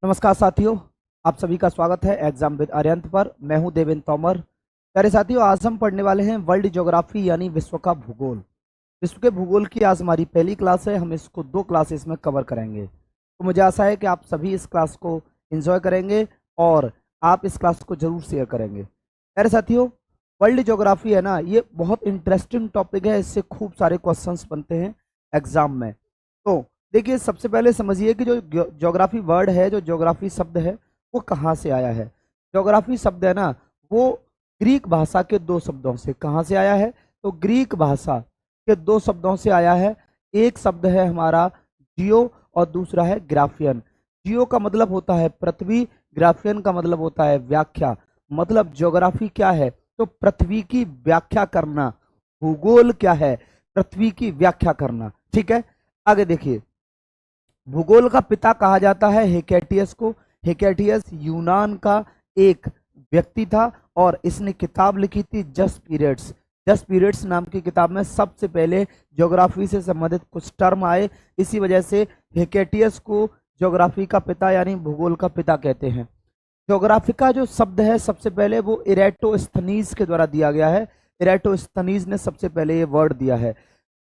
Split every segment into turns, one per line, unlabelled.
नमस्कार साथियों, आप सभी का स्वागत है एग्जाम विद आर्यंत पर। मैं हूं देवेंद्र तोमर। प्यारे साथियों, आज हम पढ़ने वाले हैं वर्ल्ड ज्योग्राफी यानी विश्व का भूगोल। विश्व के भूगोल की आज हमारी पहली क्लास है। हम इसको 2 क्लासेस में कवर करेंगे, तो मुझे आशा है कि आप सभी इस क्लास को एंजॉय करेंगे और आप इस क्लास को जरूर शेयर करेंगे। प्यारे साथियों, वर्ल्ड ज्योग्राफी है ना, ये बहुत इंटरेस्टिंग टॉपिक है। इससे खूब सारे क्वेश्चंस बनते हैं एग्जाम में। तो देखिए, सबसे पहले समझिए कि जो ज्योग्राफी वर्ड है, जो ज्योग्राफी शब्द है, वो कहाँ से आया है। ज्योग्राफी शब्द है ना, वो ग्रीक भाषा के 2 शब्दों से कहाँ से आया है, तो ग्रीक भाषा के 2 शब्दों से आया है। एक शब्द है हमारा जियो और दूसरा है ग्राफियन। जियो का मतलब होता है पृथ्वी, ग्राफियन का मतलब होता है व्याख्या। मतलब ज्योग्राफी क्या है, तो पृथ्वी की व्याख्या करना। भूगोल क्या है, पृथ्वी की व्याख्या करना। ठीक है, आगे देखिए। भूगोल का पिता कहा जाता है हेकेटियस को। हेकेटियस यूनान का एक व्यक्ति था और इसने किताब लिखी थी जस्ट पीरियड्स। जस्ट पीरियड्स नाम की किताब में सबसे पहले ज्योग्राफी से संबंधित कुछ टर्म आए। इसी वजह से हेकेटियस को ज्योग्राफी का पिता यानी भूगोल का पिता कहते हैं। ज्योग्राफी का जो शब्द है, सबसे पहले वो इरेटोस्थनीज के द्वारा दिया गया है। इरेटोस्थनीज ने सबसे पहले ये वर्ड दिया है।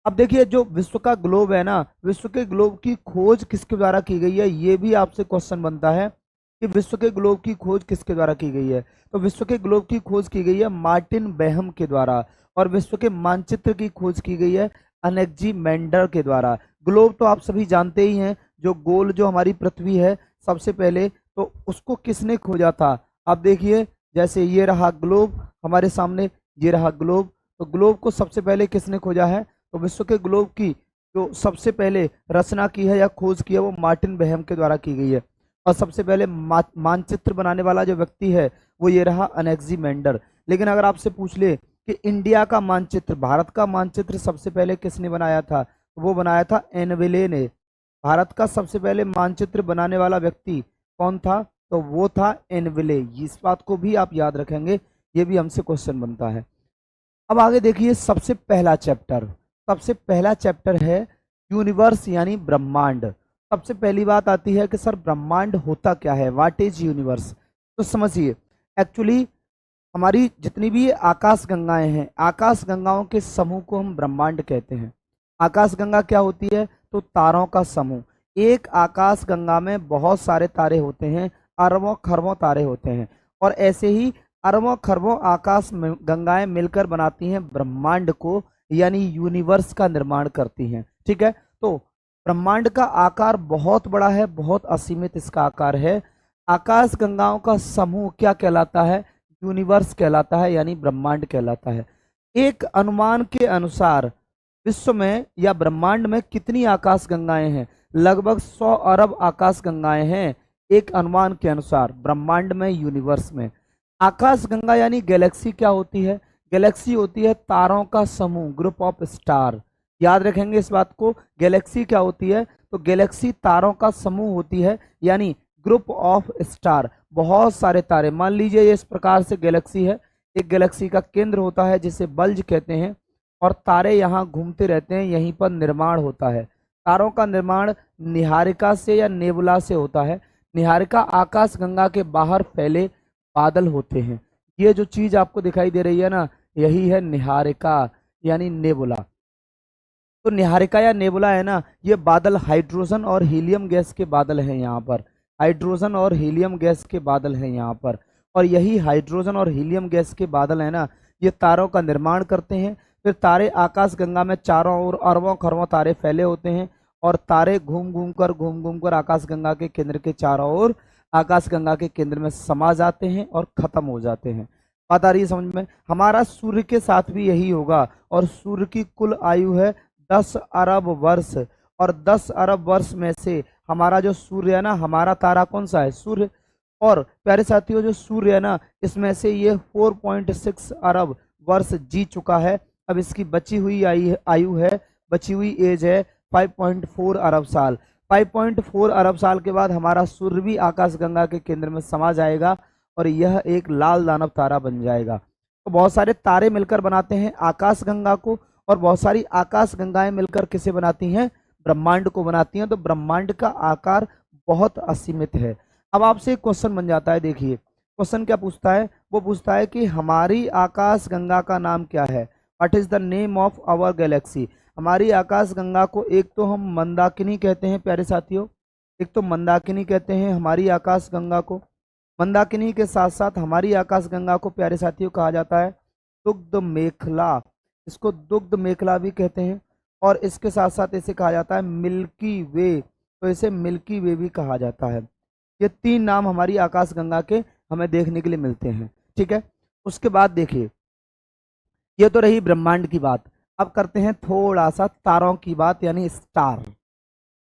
अब देखिए, जो विश्व का ग्लोब है ना, विश्व के ग्लोब की खोज किसके द्वारा की गई है, ये भी आपसे क्वेश्चन बनता है कि विश्व के ग्लोब की खोज किसके द्वारा की गई है। तो विश्व के ग्लोब की खोज की गई है मार्टिन बेहम के द्वारा, और विश्व के मानचित्र की खोज की गई है अनेक्जीमेंडर के द्वारा। ग्लोब तो आप सभी जानते ही हैं, जो गोल जो हमारी पृथ्वी है, सबसे पहले तो उसको किसने खोजा था। अब देखिए, जैसे ये रहा ग्लोब हमारे सामने, ये रहा ग्लोब। तो ग्लोब को सबसे पहले किसने खोजा है, तो विश्व के ग्लोब की जो सबसे पहले रचना की है या खोज की है, वो मार्टिन बेहम के द्वारा की गई है। और सबसे पहले मानचित्र बनाने वाला जो व्यक्ति है, वो ये रहा अनेक्जीमेंडर। लेकिन अगर आपसे पूछ ले कि इंडिया का मानचित्र, भारत का मानचित्र सबसे पहले किसने बनाया था, तो वो बनाया था एनविले ने। भारत का सबसे पहले मानचित्र बनाने वाला व्यक्ति कौन था, तो वो था एनविले। इस बात को भी आप याद रखेंगे, ये भी हमसे क्वेश्चन बनता है। अब आगे देखिए, सबसे पहला चैप्टर है यूनिवर्स यानी ब्रह्मांड। सबसे पहली बात आती है कि सर ब्रह्मांड होता क्या है, व्हाट इज यूनिवर्स। तो समझिए, एक्चुअली हमारी जितनी भी आकाश गंगाएं हैं, आकाश गंगाओं के समूह को हम ब्रह्मांड कहते हैं। आकाश गंगा क्या होती है, तो तारों का समूह। एक आकाश गंगा में बहुत सारे तारे होते हैं, अरबों खरबों तारे होते हैं, और ऐसे ही अरबों खरबों आकाश गंगाएं मिलकर बनाती हैं ब्रह्मांड को, यानी यूनिवर्स का निर्माण करती हैं। ठीक है, तो ब्रह्मांड का आकार बहुत बड़ा है, बहुत असीमित इसका आकार है। आकाश गंगाओं का समूह क्या कहलाता है, यूनिवर्स कहलाता है, यानी ब्रह्मांड कहलाता है। एक अनुमान के अनुसार विश्व में या ब्रह्मांड में कितनी आकाश गंगाएं हैं, लगभग 100 अरब आकाश गंगाएं हैं, एक अनुमान के अनुसार ब्रह्मांड में, यूनिवर्स में। आकाश गंगा यानी गैलेक्सी क्या होती है, गैलेक्सी होती है तारों का समूह, ग्रुप ऑफ स्टार। याद रखेंगे इस बात को, गैलेक्सी क्या होती है, तो गैलेक्सी तारों का समूह होती है, यानी ग्रुप ऑफ स्टार। बहुत सारे तारे, मान लीजिए ये इस प्रकार से गैलेक्सी है। एक गैलेक्सी का केंद्र होता है जिसे बल्ज कहते हैं, और तारे यहाँ घूमते रहते हैं, यहीं पर निर्माण होता है। तारों का निर्माण निहारिका से या नेबुला से होता है। निहारिका आकाश गंगा के बाहर फैले बादल होते हैं। ये जो चीज आपको दिखाई दे रही है ना, यही है निहारिका यानी नेबुला। तो निहारिका या नेबुला है ना, ये बादल हाइड्रोजन और हीलियम गैस के बादल हैं यहाँ पर। हाइड्रोजन और हीलियम गैस के बादल हैं यहाँ पर, और यही हाइड्रोजन और हीलियम गैस के बादल है ना, ये तारों का निर्माण करते हैं। फिर तारे आकाश गंगा में चारों ओर अरबों खरबों तारे फैले होते हैं, और तारे घूम घूम कर आकाश गंगा के केंद्र के चारों ओर, आकाश गंगा के केंद्र में समा जाते हैं और खत्म हो जाते हैं। बात आ रही है समझ में। हमारा सूर्य के साथ भी यही होगा, और सूर्य की कुल आयु है 10 अरब वर्ष, और 10 अरब वर्ष में से हमारा जो सूर्य है ना, हमारा तारा कौन सा है, सूर्य। और प्यारे साथियों, जो सूर्य है ना, इसमें से ये 4.6 अरब वर्ष जी चुका है। अब इसकी बची हुई आयु है, बची हुई एज है 5.4 अरब साल। 5.4 अरब साल के बाद हमारा सूर्य भी आकाश गंगा के केंद्र में समा जाएगा, और यह एक लाल दानव तारा बन जाएगा। तो बहुत सारे तारे मिलकर बनाते हैं आकाश गंगा को, और बहुत सारी आकाश गंगाएं मिलकर किसे बनाती हैं, ब्रह्मांड को बनाती हैं। तो ब्रह्मांड का आकार बहुत असीमित है। अब आपसे एक क्वेश्चन बन जाता है, देखिए क्वेश्चन क्या पूछता है, वो पूछता है कि हमारी आकाश गंगा का नाम क्या है, what is the name of our galaxy. हमारी आकाश गंगा को एक तो हम मंदाकिनी कहते हैं प्यारे साथियों, एक तो मंदाकिनी कहते हैं हमारी आकाश गंगा को। मंदाकिनी के साथ साथ हमारी आकाश गंगा को प्यारे साथियों कहा जाता है दुग्ध मेखला, इसको दुग्ध मेखला भी कहते हैं। और इसके साथ साथ इसे कहा जाता है मिल्की वे, तो इसे मिल्की वे भी कहा जाता है। ये तीन नाम हमारी आकाश गंगा के हमें देखने के लिए मिलते हैं, ठीक है। उसके बाद देखिए, ये तो रही ब्रह्मांड की बात। अब करते हैं थोड़ा सा तारों की बात, यानी स्टार।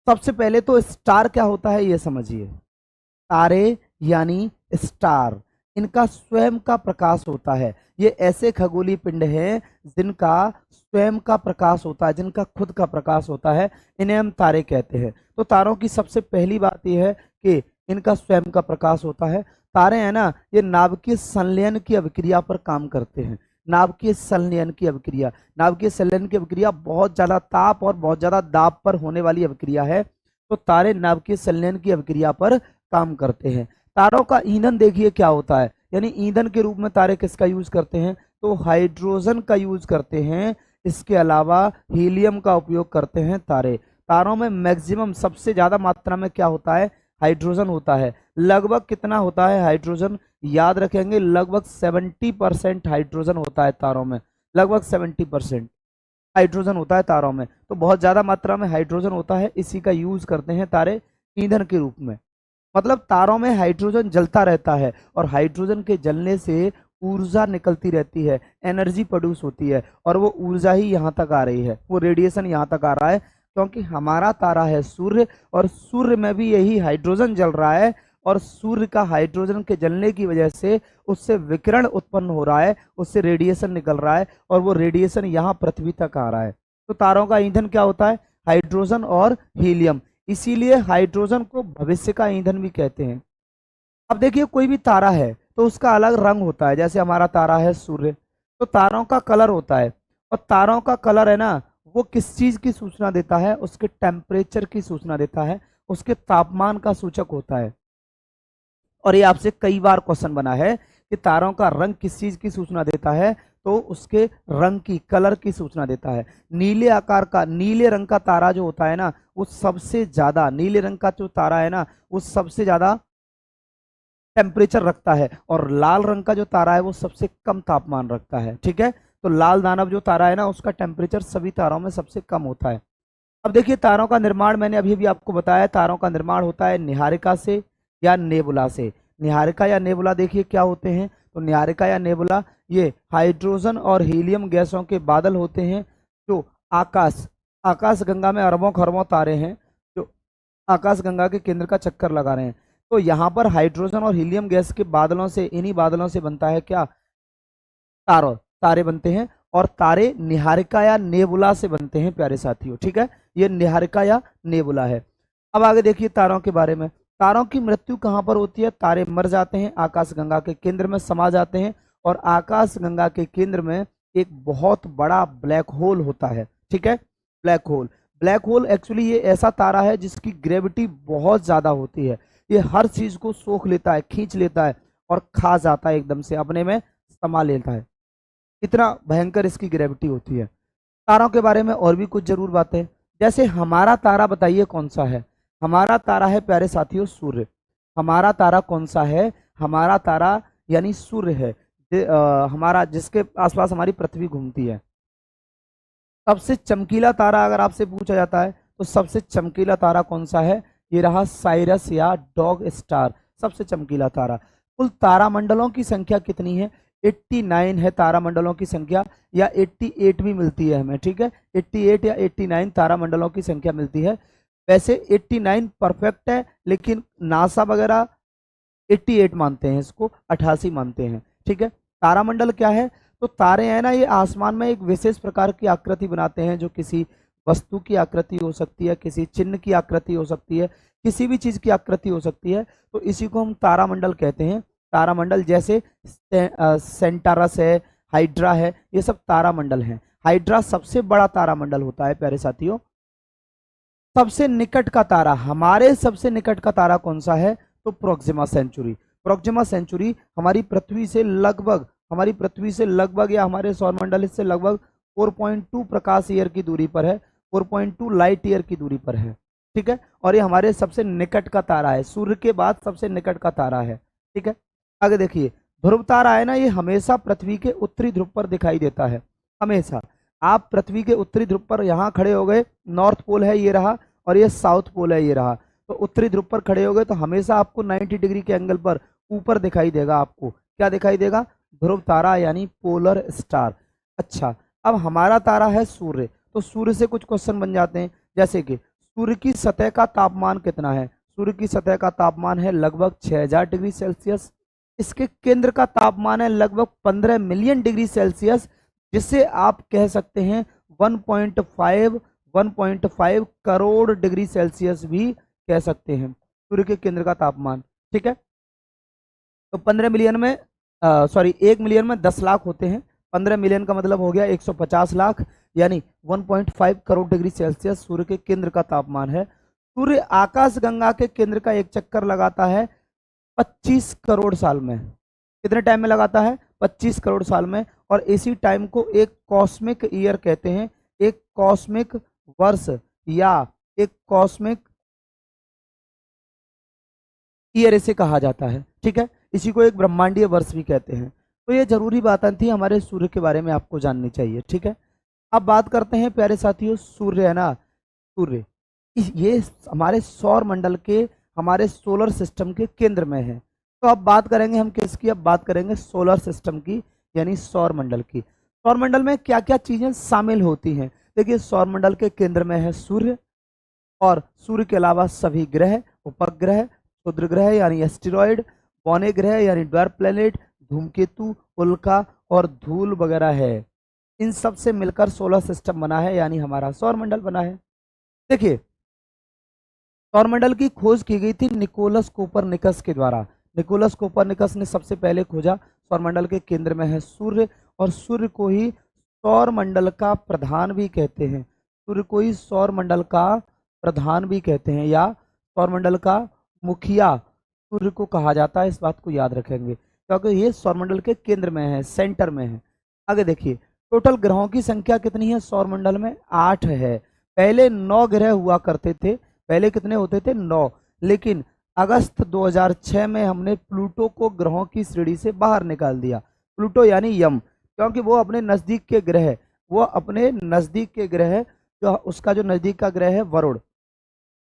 सबसे पहले तो स्टार क्या होता है ये समझिए। तारे यानी स्टार, इनका स्वयं का प्रकाश होता है। ये ऐसे खगोलीय पिंड हैं जिनका स्वयं का प्रकाश होता है, जिनका खुद का प्रकाश होता है, इन्हें हम तारे कहते हैं। तो तारों की सबसे पहली बात यह है कि इनका स्वयं का प्रकाश होता है। तारे हैं ना, ये नाभिकीय संलयन की अभिक्रिया पर काम करते हैं। नाभिकीय संलयन की अभिक्रिया, नाभिकीय संलयन की अभिक्रिया बहुत ज्यादा ताप और बहुत ज्यादा दाब पर होने वाली अभिक्रिया है। तो तारे नाभिकीय संलयन की अभिक्रिया पर काम करते हैं। तारों का ईंधन देखिए क्या होता है, यानी ईंधन के रूप में तारे किसका यूज करते हैं, तो हाइड्रोजन का यूज करते हैं। इसके अलावा हीलियम का उपयोग करते हैं तारे। तारों में मैक्सिमम सबसे ज्यादा मात्रा में क्या होता है, हाइड्रोजन होता है। लगभग कितना होता है हाइड्रोजन, याद रखेंगे लगभग 70% हाइड्रोजन होता है तारों में, लगभग 70% हाइड्रोजन होता है तारों में। तो बहुत ज्यादा मात्रा में हाइड्रोजन होता है, इसी का यूज करते हैं तारे ईंधन के रूप में। मतलब तारों में हाइड्रोजन जलता रहता है और हाइड्रोजन के जलने से ऊर्जा निकलती रहती है, एनर्जी प्रोड्यूस होती है, और वो ऊर्जा ही यहाँ तक आ रही है, वो रेडिएशन यहाँ तक आ रहा है, क्योंकि हमारा तारा है सूर्य, और सूर्य में भी यही हाइड्रोजन जल रहा है, और सूर्य का हाइड्रोजन के जलने की वजह से उससे विकिरण उत्पन्न हो रहा है, उससे रेडिएशन निकल रहा है, और वो रेडिएशन यहाँ पृथ्वी तक आ रहा है। तो तारों का ईंधन क्या होता है, हाइड्रोजन और हीलियम। इसीलिए हाइड्रोजन को भविष्य का ईंधन भी कहते हैं। अब देखिए कोई भी तारा है तो उसका अलग रंग होता है, जैसे हमारा तारा है सूर्य, तो तारों का कलर होता है, और तारों का कलर है ना, वो किस चीज की सूचना देता है, उसके टेम्परेचर की सूचना देता है, उसके तापमान का सूचक होता है। और ये आपसे कई बार क्वेश्चन बना है कि तारों का रंग किस चीज की सूचना देता है, तो उसके रंग की, कलर की सूचना देता है। नीले आकार का, नीले रंग का तारा जो होता है ना, वो सबसे ज्यादा, नीले रंग का जो तारा है ना, वो सबसे ज्यादा टेम्परेचर रखता है, और लाल रंग का जो तारा है वो सबसे कम तापमान रखता है, ठीक है। तो लाल दानव जो तारा है ना, उसका टेम्परेचर सभी तारों में सबसे कम होता है। अब देखिए तारों का निर्माण, मैंने अभी भी आपको बताया, तारों का निर्माण होता है निहारिका से या नेबुला से। निहारिका या नेबुला देखिए क्या होते हैं, तो निहारिका या नेबुला ये हाइड्रोजन और हीलियम गैसों के बादल होते हैं, जो आकाश गंगा में अरबों खरबों तारे हैं, जो आकाश गंगा के केंद्र का चक्कर लगा रहे हैं। तो यहाँ पर हाइड्रोजन और हीलियम गैस के बादलों से, इन्हीं बादलों से बनता है क्या, तारे बनते हैं, और तारे निहारिका या नेबुला से बनते हैं प्यारे साथियों, ठीक है। ये निहारिका या नेबुला है। अब आगे देखिए तारों के बारे में। तारों की मृत्यु कहाँ पर होती है, तारे मर जाते हैं, आकाश गंगा के केंद्र में समा जाते हैं, और आकाश गंगा के केंद्र में एक बहुत बड़ा ब्लैक होल होता है, ठीक है। ब्लैक होल एक्चुअली ये ऐसा तारा है जिसकी ग्रेविटी बहुत ज्यादा होती है। ये हर चीज को सोख लेता है, खींच लेता है, और खा जाता है, एकदम से अपने में समा लेता है। इतना भयंकर इसकी ग्रेविटी होती है। तारों के बारे में और भी कुछ जरूर बातें, जैसे हमारा तारा बताइए कौन सा है, हमारा तारा है प्यारे साथियों सूर्य। हमारा तारा कौन सा है, हमारा तारा यानी सूर्य है, हमारा, जिसके आसपास हमारी पृथ्वी घूमती है। सबसे चमकीला तारा अगर आपसे पूछा जाता है तो सबसे चमकीला तारा कौन सा है, ये रहा साइरस या डॉग स्टार, सबसे चमकीला तारा। कुल तारामंडलों की संख्या कितनी है, 89 है तारामंडलों की संख्या, या 88 भी मिलती है हमें, ठीक है। 88 या 89 तारामंडलों की संख्या मिलती है। वैसे 89 परफेक्ट है, लेकिन नासा वगैरह 88 मानते हैं, इसको 88 मानते हैं, ठीक है। तारामंडल क्या है, तो तारे हैं ना, ये आसमान में एक विशेष प्रकार की आकृति बनाते हैं, जो किसी वस्तु की आकृति हो सकती है, किसी चिन्ह की आकृति हो सकती है, किसी भी चीज की आकृति हो सकती है, तो इसी को हम तारामंडल कहते हैं। तारामंडल जैसे सेंटारस है, हाइड्रा है, ये सब तारामंडल हैं। हाइड्रा सबसे बड़ा तारामंडल होता है प्यारे साथियों। सबसे निकट का तारा, हमारे सबसे निकट का तारा कौन सा है, तो प्रोक्सिमा सेंचुरी। प्रोक्सिमा सेंचुरी हमारी पृथ्वी से लगभग या हमारे सौरमंडल से लगभग 4.2 प्रकाश ईयर की दूरी पर है, 4.2 लाइट ईयर की दूरी पर है। ठीक है, और ये हमारे सबसे निकट का तारा है, सूर्य के बाद सबसे निकट का तारा है। ठीक है, आगे देखिए, ध्रुव तारा है ना, ये हमेशा पृथ्वी के उत्तरी ध्रुव पर दिखाई देता है, हमेशा। आप पृथ्वी के उत्तरी ध्रुव पर यहाँ खड़े हो गए, नॉर्थ पोल है ये रहा, और ये साउथ पोल है ये रहा, तो उत्तरी ध्रुव पर खड़े हो गए तो हमेशा आपको 90 डिग्री के एंगल पर ऊपर दिखाई देगा। आपको क्या दिखाई देगा? ध्रुव तारा यानी पोलर स्टार। अच्छा, अब हमारा तारा है सूर्य, तो सूर्य से कुछ क्वेश्चन बन जाते हैं, जैसे कि सूर्य की सतह का तापमान कितना है? सूर्य की सतह का तापमान है लगभग 6000 डिग्री सेल्सियस। इसके केंद्र का तापमान है लगभग 15 मिलियन डिग्री सेल्सियस, जिसे आप कह सकते हैं 1.5 करोड़ डिग्री सेल्सियस भी कह सकते हैं सूर्य के केंद्र का तापमान। ठीक है, तो 15 मिलियन में 1 मिलियन में 10 लाख होते हैं, 15 मिलियन का मतलब हो गया 150 लाख, यानी 1.5 करोड़ डिग्री सेल्सियस सूर्य के केंद्र का तापमान है। सूर्य आकाशगंगा के केंद्र का एक चक्कर लगाता है 25 करोड़ साल में। कितने टाइम में लगाता है? 25 करोड़ साल में। और इसी टाइम को एक कॉस्मिक ईयर कहते हैं, एक कॉस्मिक वर्ष या एक कॉस्मिक ईयर इसे कहा जाता है। ठीक है, इसी को एक ब्रह्मांडीय वर्ष भी कहते हैं। तो ये जरूरी बातें थी हमारे सूर्य के बारे में आपको जाननी चाहिए। ठीक है, अब बात करते हैं प्यारे साथियों, सूर्य है ना, सूर्य ये हमारे सौर मंडल के, हमारे सोलर सिस्टम के केंद्र में है। तो अब बात करेंगे हम किसकी? अब बात करेंगे सोलर सिस्टम की, यानी सौर मंडल की। सौर मंडल में क्या क्या चीजें शामिल होती हैं? देखिए, सौर मंडल के केंद्र में है सूर्य, और सूर्य के अलावा सभी ग्रह, उपग्रह, क्षुद्र ग्रह यानी एस्टेरॉयड, बौने ग्रह यानी ड्वार्फ प्लैनेट, धूमकेतु, उल्का और धूल वगैरह है। इन सब से मिलकर सोलर सिस्टम बना है, यानी हमारा सौर मंडल बना है। देखिए, सौरमंडल की खोज की गई थी निकोलस कोपरनिकस के द्वारा। निकोलस कोपरनिकस ने सबसे पहले खोजा सौरमंडल के केंद्र में है सूर्य, और सूर्य को ही सौरमंडल का प्रधान भी कहते हैं। सूर्य को ही सौरमंडल का प्रधान भी कहते हैं, या सौरमंडल का मुखिया सूर्य को कहा जाता है। इस बात को याद रखेंगे, क्योंकि ये सौरमंडल के केंद्र में है, सेंटर में है। आगे देखिए, टोटल ग्रहों की संख्या कितनी है सौरमंडल में? 8 है। पहले 9 ग्रह हुआ करते थे, पहले कितने होते थे? 9। लेकिन अगस्त 2006 में हमने प्लूटो को ग्रहों की श्रेणी से बाहर निकाल दिया। प्लूटो यानी यम, क्योंकि वो अपने नजदीक के ग्रह, जो उसका जो नजदीक का ग्रह है वरुण,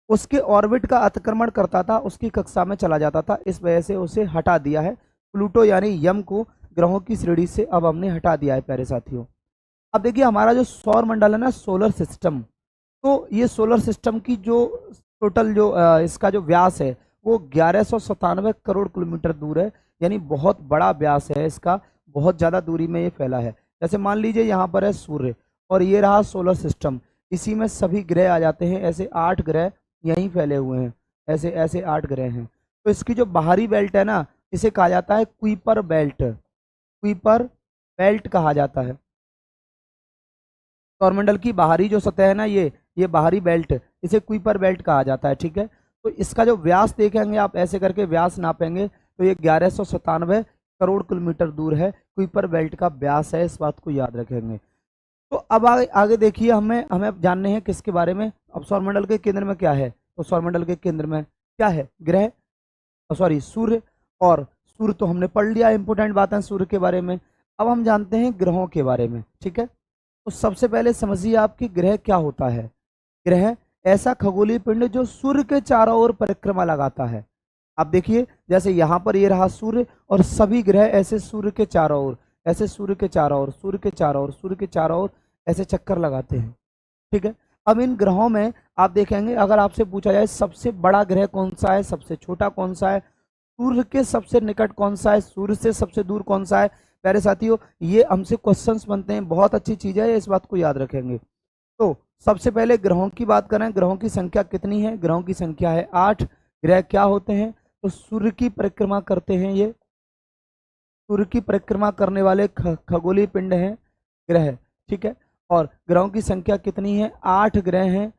उसके ऑर्बिट का अतिक्रमण करता था, उसकी कक्षा में चला जाता था, इस वजह से उसे हटा दिया है। प्लूटो यानी यम को ग्रहों की श्रेणी से अब हमने हटा दिया है प्यारे साथियों। अब देखिए, हमारा जो सौर मंडल है ना, सोलर सिस्टम, तो ये सोलर सिस्टम की जो टोटल जो इसका जो व्यास है वो 1197 करोड़ किलोमीटर दूर है, यानी बहुत बड़ा व्यास है इसका, बहुत ज़्यादा दूरी में ये फैला है। जैसे मान लीजिए यहाँ पर है सूर्य, और ये रहा सोलर सिस्टम, इसी में सभी ग्रह आ जाते हैं। ऐसे 8 ग्रह यहीं फैले हुए हैं, ऐसे ऐसे 8 ग्रह हैं। तो इसकी जो बाहरी बेल्ट है ना, इसे कहा जाता है कुइपर बेल्ट, कुइपर बेल्ट कहा जाता है। सौरमंडल की बाहरी जो सतह है ना, ये बाहरी बेल्ट, इसे कुइपर बेल्ट कहा जाता है। ठीक है, तो इसका जो व्यास देखेंगे आप, ऐसे करके व्यास नापेंगे तो ये 1197 करोड़ किलोमीटर दूर है, कुइपर बेल्ट का व्यास है, इस बात को याद रखेंगे। तो अब आगे देखिए, हमें हमें जानने हैं किसके बारे में। अब सौरमंडल के केंद्र में क्या है? तो सौरमंडल के केंद्र में क्या है? ग्रह, सॉरी सूर्य। और सूर्य तो हमने पढ़ लिया, इंपॉर्टेंट बात है सूर्य के बारे में। अब हम जानते हैं ग्रहों के बारे में। ठीक है, तो सबसे पहले समझिए आपकी ग्रह क्या होता है। ग्रह ऐसा खगोलीय पिंड जो सूर्य के चारों ओर परिक्रमा लगाता है। आप देखिए, जैसे यहाँ पर ये रहा सूर्य, और सभी ग्रह ऐसे सूर्य के चारों ओर, ऐसे सूर्य के चारों ओर, सूर्य के चारों ओर, सूर्य के चारों ओर ऐसे चक्कर लगाते हैं। ठीक है, अब इन ग्रहों में आप देखेंगे, अगर आपसे पूछा जाए सबसे बड़ा ग्रह कौन सा है, सबसे छोटा कौन सा है, सूर्य के सबसे निकट कौन सा है, सूर्य से सबसे दूर कौन सा है, प्यारे साथियों ये हमसे क्वेश्चंस बनते हैं। बहुत अच्छी चीज है, इस बात को याद रखेंगे। तो सबसे पहले ग्रहों की बात करें, ग्रहों की संख्या कितनी है? ग्रहों की संख्या है 8। ग्रह क्या होते हैं? तो सूर्य की परिक्रमा करते हैं, ये सूर्य की परिक्रमा करने वाले खगोलीय पिंड हैं ग्रह। ठीक है, और ग्रहों की संख्या कितनी है? 8 ग्रह हैं।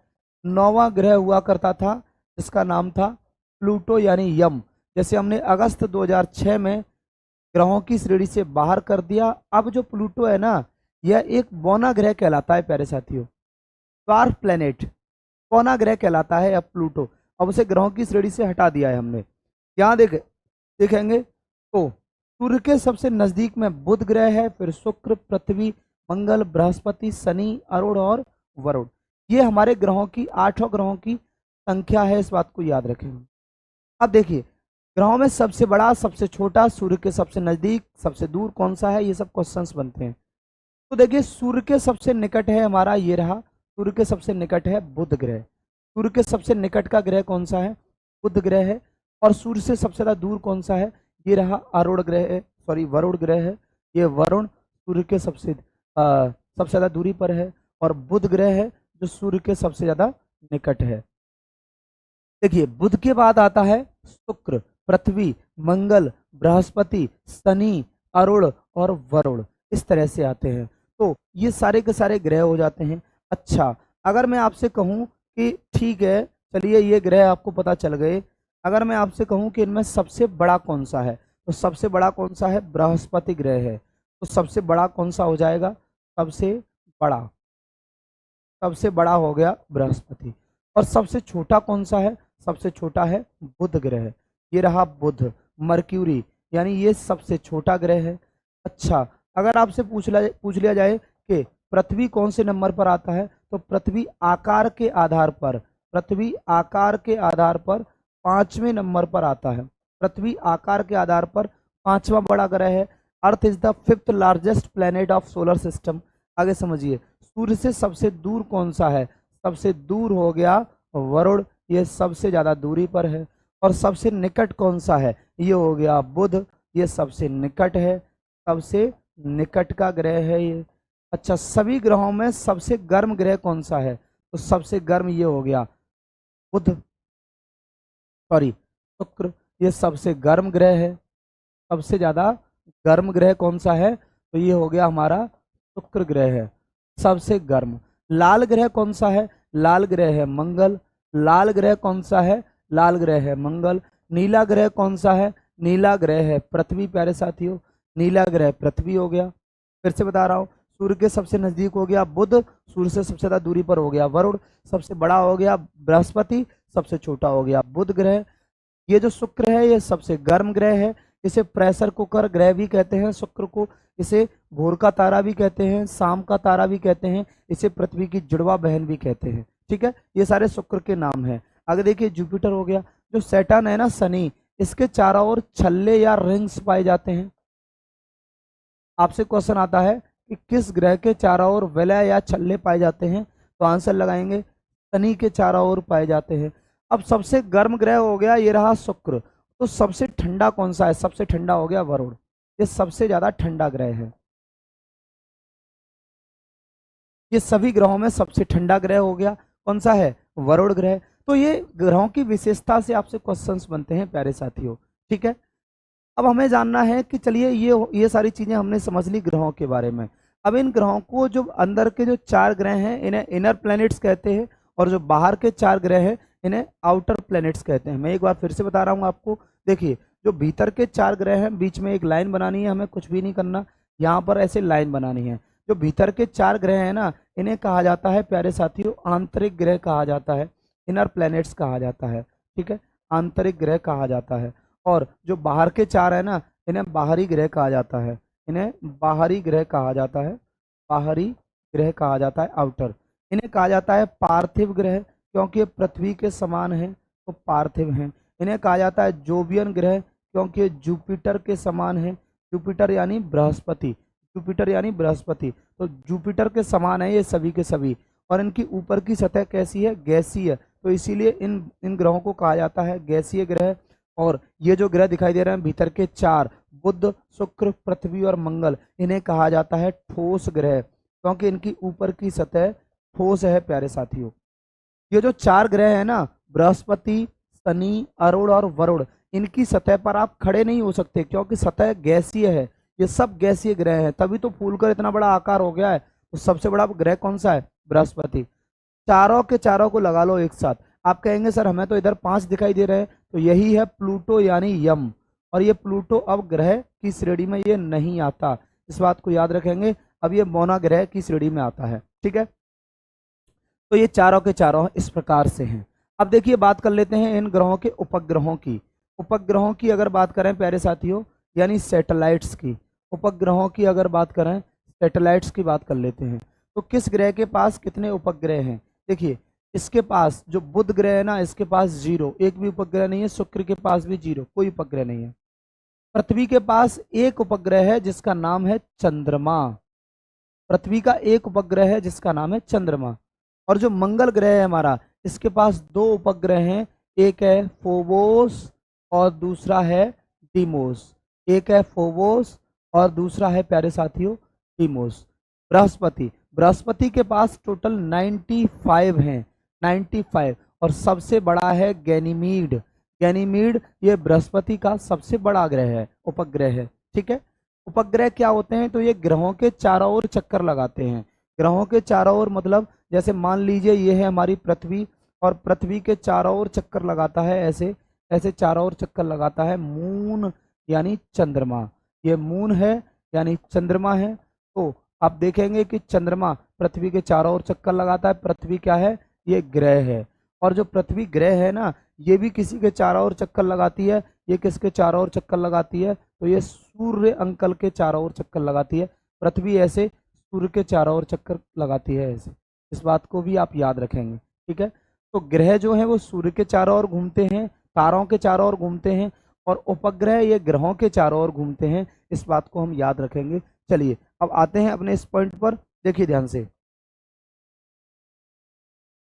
9वां ग्रह हुआ करता था, जिसका नाम था प्लूटो यानी यम। जैसे हमने अगस्त 2006 में ग्रहों की श्रेणी से बाहर कर दिया। अब जो प्लूटो है ना, यह एक बौना ग्रह कहलाता है प्यारे साथियों, ड्वार्फ प्लेनेट, बौना ग्रह कहलाता है अब प्लूटो। अब उसे ग्रहों की श्रेणी से हटा दिया है हमने। यहाँ देखेंगे तो सूर्य के सबसे नजदीक में बुध ग्रह है, फिर शुक्र, पृथ्वी, मंगल, बृहस्पति, शनि, अरुण और वरुण। ये हमारे ग्रहों की 8 ग्रहों की संख्या है, इस बात को याद रखेंगे। अब देखिए, ग्रहों में सबसे बड़ा, सबसे छोटा, सूर्य के सबसे नजदीक, सबसे दूर कौन सा है, ये सब क्वेश्चंस बनते हैं। तो देखिए, सूर्य के सबसे निकट है हमारा, ये रहा, सूर्य के सबसे निकट है बुध ग्रह। सूर्य के सबसे निकट का ग्रह कौन सा है, बुध ग्रह है। और सूर्य से सबसे ज्यादा दूर कौन सा है, ये रहा अरुण ग्रह है, सॉरी वरुण ग्रह है। ये वरुण सूर्य के सबसे ज्यादा दूरी पर है। और बुध ग्रह है जो सूर्य के सबसे ज्यादा निकट है। देखिए, बुध के बाद आता है शुक्र, पृथ्वी, मंगल, बृहस्पति, शनि, अरुण और वरुण, इस तरह से आते हैं। तो ये सारे के सारे ग्रह हो जाते हैं। अच्छा, अगर मैं आपसे कहूं कि ठीक है, चलिए ये ग्रह आपको पता चल गए, अगर मैं आपसे कहूं कि इनमें सबसे बड़ा कौन सा है, तो सबसे बड़ा कौन सा है, बृहस्पति ग्रह है। तो सबसे बड़ा कौन सा हो जाएगा, सबसे बड़ा हो गया बृहस्पति। और सबसे छोटा कौन सा है, सबसे छोटा है बुध ग्रह, ये रहा बुध। मर्क्यूरी यानी ये सबसे छोटा ग्रह है। अच्छा, अगर आपसे पूछ लिया जाए कि पृथ्वी कौन से नंबर पर आता है, तो पृथ्वी आकार के आधार पर 5वें नंबर पर आता है। पृथ्वी आकार के आधार पर 5वां बड़ा ग्रह है। Earth is the 5th largest planet of solar system. आगे समझिए, सूर्य से सबसे दूर कौन सा है, सबसे दूर हो गया वरुण, ये सबसे ज्यादा दूरी पर है। और सबसे निकट कौन सा है, ये हो गया बुध, ये सबसे निकट है, सबसे निकट का ग्रह है ये। अच्छा, सभी ग्रहों में सबसे गर्म ग्रह कौन सा है, तो सबसे गर्म ये हो गया शुक्र, ये सबसे गर्म ग्रह है। सबसे ज्यादा गर्म ग्रह कौन सा है, तो ये हो गया हमारा शुक्र ग्रह है, सबसे गर्म। लाल ग्रह कौन सा है, लाल ग्रह है मंगल। लाल ग्रह कौन सा है, लाल ग्रह है मंगल। नीला ग्रह कौन सा है, नीला ग्रह है पृथ्वी। प्यारे साथियों, नीला ग्रह पृथ्वी हो गया। फिर से बता रहा हूँ, सूर्य के सबसे नजदीक हो गया बुध, सूर्य से सबसे ज्यादा दूरी पर हो गया वरुण, सबसे बड़ा हो गया बृहस्पति, सबसे छोटा हो गया बुध ग्रह। ये जो शुक्र है, ये सबसे गर्म ग्रह है, इसे प्रेशर कुकर ग्रह भी कहते हैं शुक्र को। इसे भोर का तारा भी कहते हैं, शाम का तारा भी कहते हैं, इसे पृथ्वी की जुड़वा बहन भी कहते हैं। ठीक है, ये सारे शुक्र के नाम हैं। आगे देखिए, जुपिटर हो गया। जो सैटर्न है ना, शनि, इसके चारों ओर छल्ले या रिंग्स पाए जाते हैं। आपसे क्वेश्चन आता है कि किस ग्रह के चारों ओर वलय या छल्ले पाए जाते हैं, तो आंसर लगाएंगे शनि के चारों ओर पाए जाते हैं। अब सबसे गर्म ग्रह हो गया, ये रहा शुक्र। तो सबसे ठंडा कौन सा है, सबसे ठंडा हो गया वरुण, ये सबसे ज्यादा ठंडा ग्रह है। ये सभी ग्रहों में सबसे ठंडा ग्रह हो गया, कौन सा है, वरुण ग्रह। तो ये ग्रहों की विशेषता से आपसे क्वेश्चंस बनते हैं प्यारे साथियों। ठीक है, अब हमें जानना है कि चलिए ये सारी चीजें हमने समझ ली ग्रहों के बारे में। अब इन ग्रहों को, जो अंदर के जो 4 ग्रह हैं, इन्हें इनर प्लैनेट्स कहते हैं, और जो बाहर के 4 ग्रह हैं, इन्हें आउटर प्लैनेट्स कहते हैं। मैं एक बार फिर से बता रहा हूँ आपको। देखिए, जो भीतर के 4 ग्रह हैं, बीच में एक लाइन बनानी है, हमें कुछ भी नहीं करना, यहाँ पर ऐसे लाइन बनानी है। जो भीतर के 4 ग्रह हैं ना, इन्हें कहा जाता है प्यारे साथियों आंतरिक ग्रह कहा जाता है, इनर प्लैनेट्स कहा जाता है। ठीक है, आंतरिक ग्रह कहा जाता है। और जो बाहर के 4 है ना, इन्हें बाहरी ग्रह कहा जाता है, इन्हें बाहरी ग्रह कहा जाता है, बाहरी ग्रह कहा जाता है, आउटर। इन्हें कहा जाता है पार्थिव ग्रह, क्योंकि ये पृथ्वी के समान हैं, तो पार्थिव हैं। इन्हें कहा जाता है जोवियन ग्रह, क्योंकि ये जुपिटर के समान है, जुपिटर यानी बृहस्पति, जुपिटर यानी बृहस्पति, तो जुपिटर के समान है ये सभी के सभी। और इनकी ऊपर की सतह कैसी है, गैसीय, तो इसीलिए इन ग्रहों को कहा जाता है गैसीय ग्रह। और ये जो ग्रह दिखाई दे रहे हैं भीतर के 4, बुध, शुक्र, पृथ्वी और मंगल, इन्हें कहा जाता है ठोस ग्रह, क्योंकि इनकी ऊपर की सतह ठोस है प्यारे साथियों। ये जो 4 ग्रह है ना, बृहस्पति, शनि, अरुण और वरुण, इनकी सतह पर आप खड़े नहीं हो सकते, क्योंकि सतह गैसीय है, ये सब गैसीय ग्रह है, तभी तो फूलकर इतना बड़ा आकार हो गया है। तो सबसे बड़ा ग्रह कौन सा है, बृहस्पति। चारों के चारों को लगा लो एक साथ, आप कहेंगे सर हमें तो इधर 5 दिखाई दे रहे हैं, तो यही है प्लूटो यानी यम। और ये प्लूटो अब ग्रह की श्रेणी में ये नहीं आता, इस बात को याद रखेंगे। अब ये मोना ग्रह की श्रेणी में आता है, ठीक है। तो ये चारों के चारों इस प्रकार से हैं। अब देखिए बात कर लेते हैं इन ग्रहों के उपग्रहों की। उपग्रहों की अगर बात करें प्यारे साथियों, यानी सैटेलाइट्स की, उपग्रहों की अगर बात करें, सैटेलाइट्स की बात कर लेते हैं। तो किस ग्रह के पास कितने उपग्रह हैं? देखिए इसके पास जो बुध ग्रह है ना, इसके पास 0, एक भी उपग्रह नहीं है। शुक्र के पास भी 0, कोई उपग्रह नहीं है। पृथ्वी के पास एक उपग्रह है जिसका नाम है चंद्रमा। पृथ्वी का एक उपग्रह है जिसका नाम है चंद्रमा। और जो मंगल ग्रह है हमारा, इसके पास 2 उपग्रह हैं, एक है फोबोस और दूसरा है डीमोस। एक है फोबोस और दूसरा है प्यारे साथियों डीमोस। बृहस्पति, बृहस्पति के पास टोटल 95 हैं, 95। और सबसे बड़ा है गैनीमीड। गैनीमीड ये बृहस्पति का सबसे बड़ा ग्रह है, उपग्रह है, ठीक है। उपग्रह क्या होते हैं? तो ये ग्रहों के चारों ओर चक्कर लगाते हैं। ग्रहों के चारों ओर मतलब जैसे मान लीजिए ये है हमारी पृथ्वी, और पृथ्वी के चारों ओर चक्कर लगाता है, ऐसे ऐसे चारों ओर चक्कर लगाता है मून यानी चंद्रमा। ये मून है यानी चंद्रमा है। तो आप देखेंगे कि चंद्रमा पृथ्वी के चारों ओर चक्कर लगाता है। पृथ्वी क्या है? ये ग्रह है। और जो पृथ्वी ग्रह है ना, ये भी किसी के चारों ओर चक्कर लगाती है। ये किसके चारों ओर चक्कर लगाती है? तो ये सूर्य अंकल के चारों ओर चक्कर लगाती है। पृथ्वी ऐसे सूर्य के चारों ओर चक्कर लगाती है ऐसे, इस बात को भी आप याद रखेंगे, ठीक है। तो ग्रह जो है वो सूर्य के चारों ओर घूमते हैं, तारों के चारों ओर घूमते हैं, और उपग्रह ये ग्रहों के चारों ओर घूमते हैं, इस बात को हम याद रखेंगे। चलिए अब आते हैं अपने इस पॉइंट पर, देखिए ध्यान से।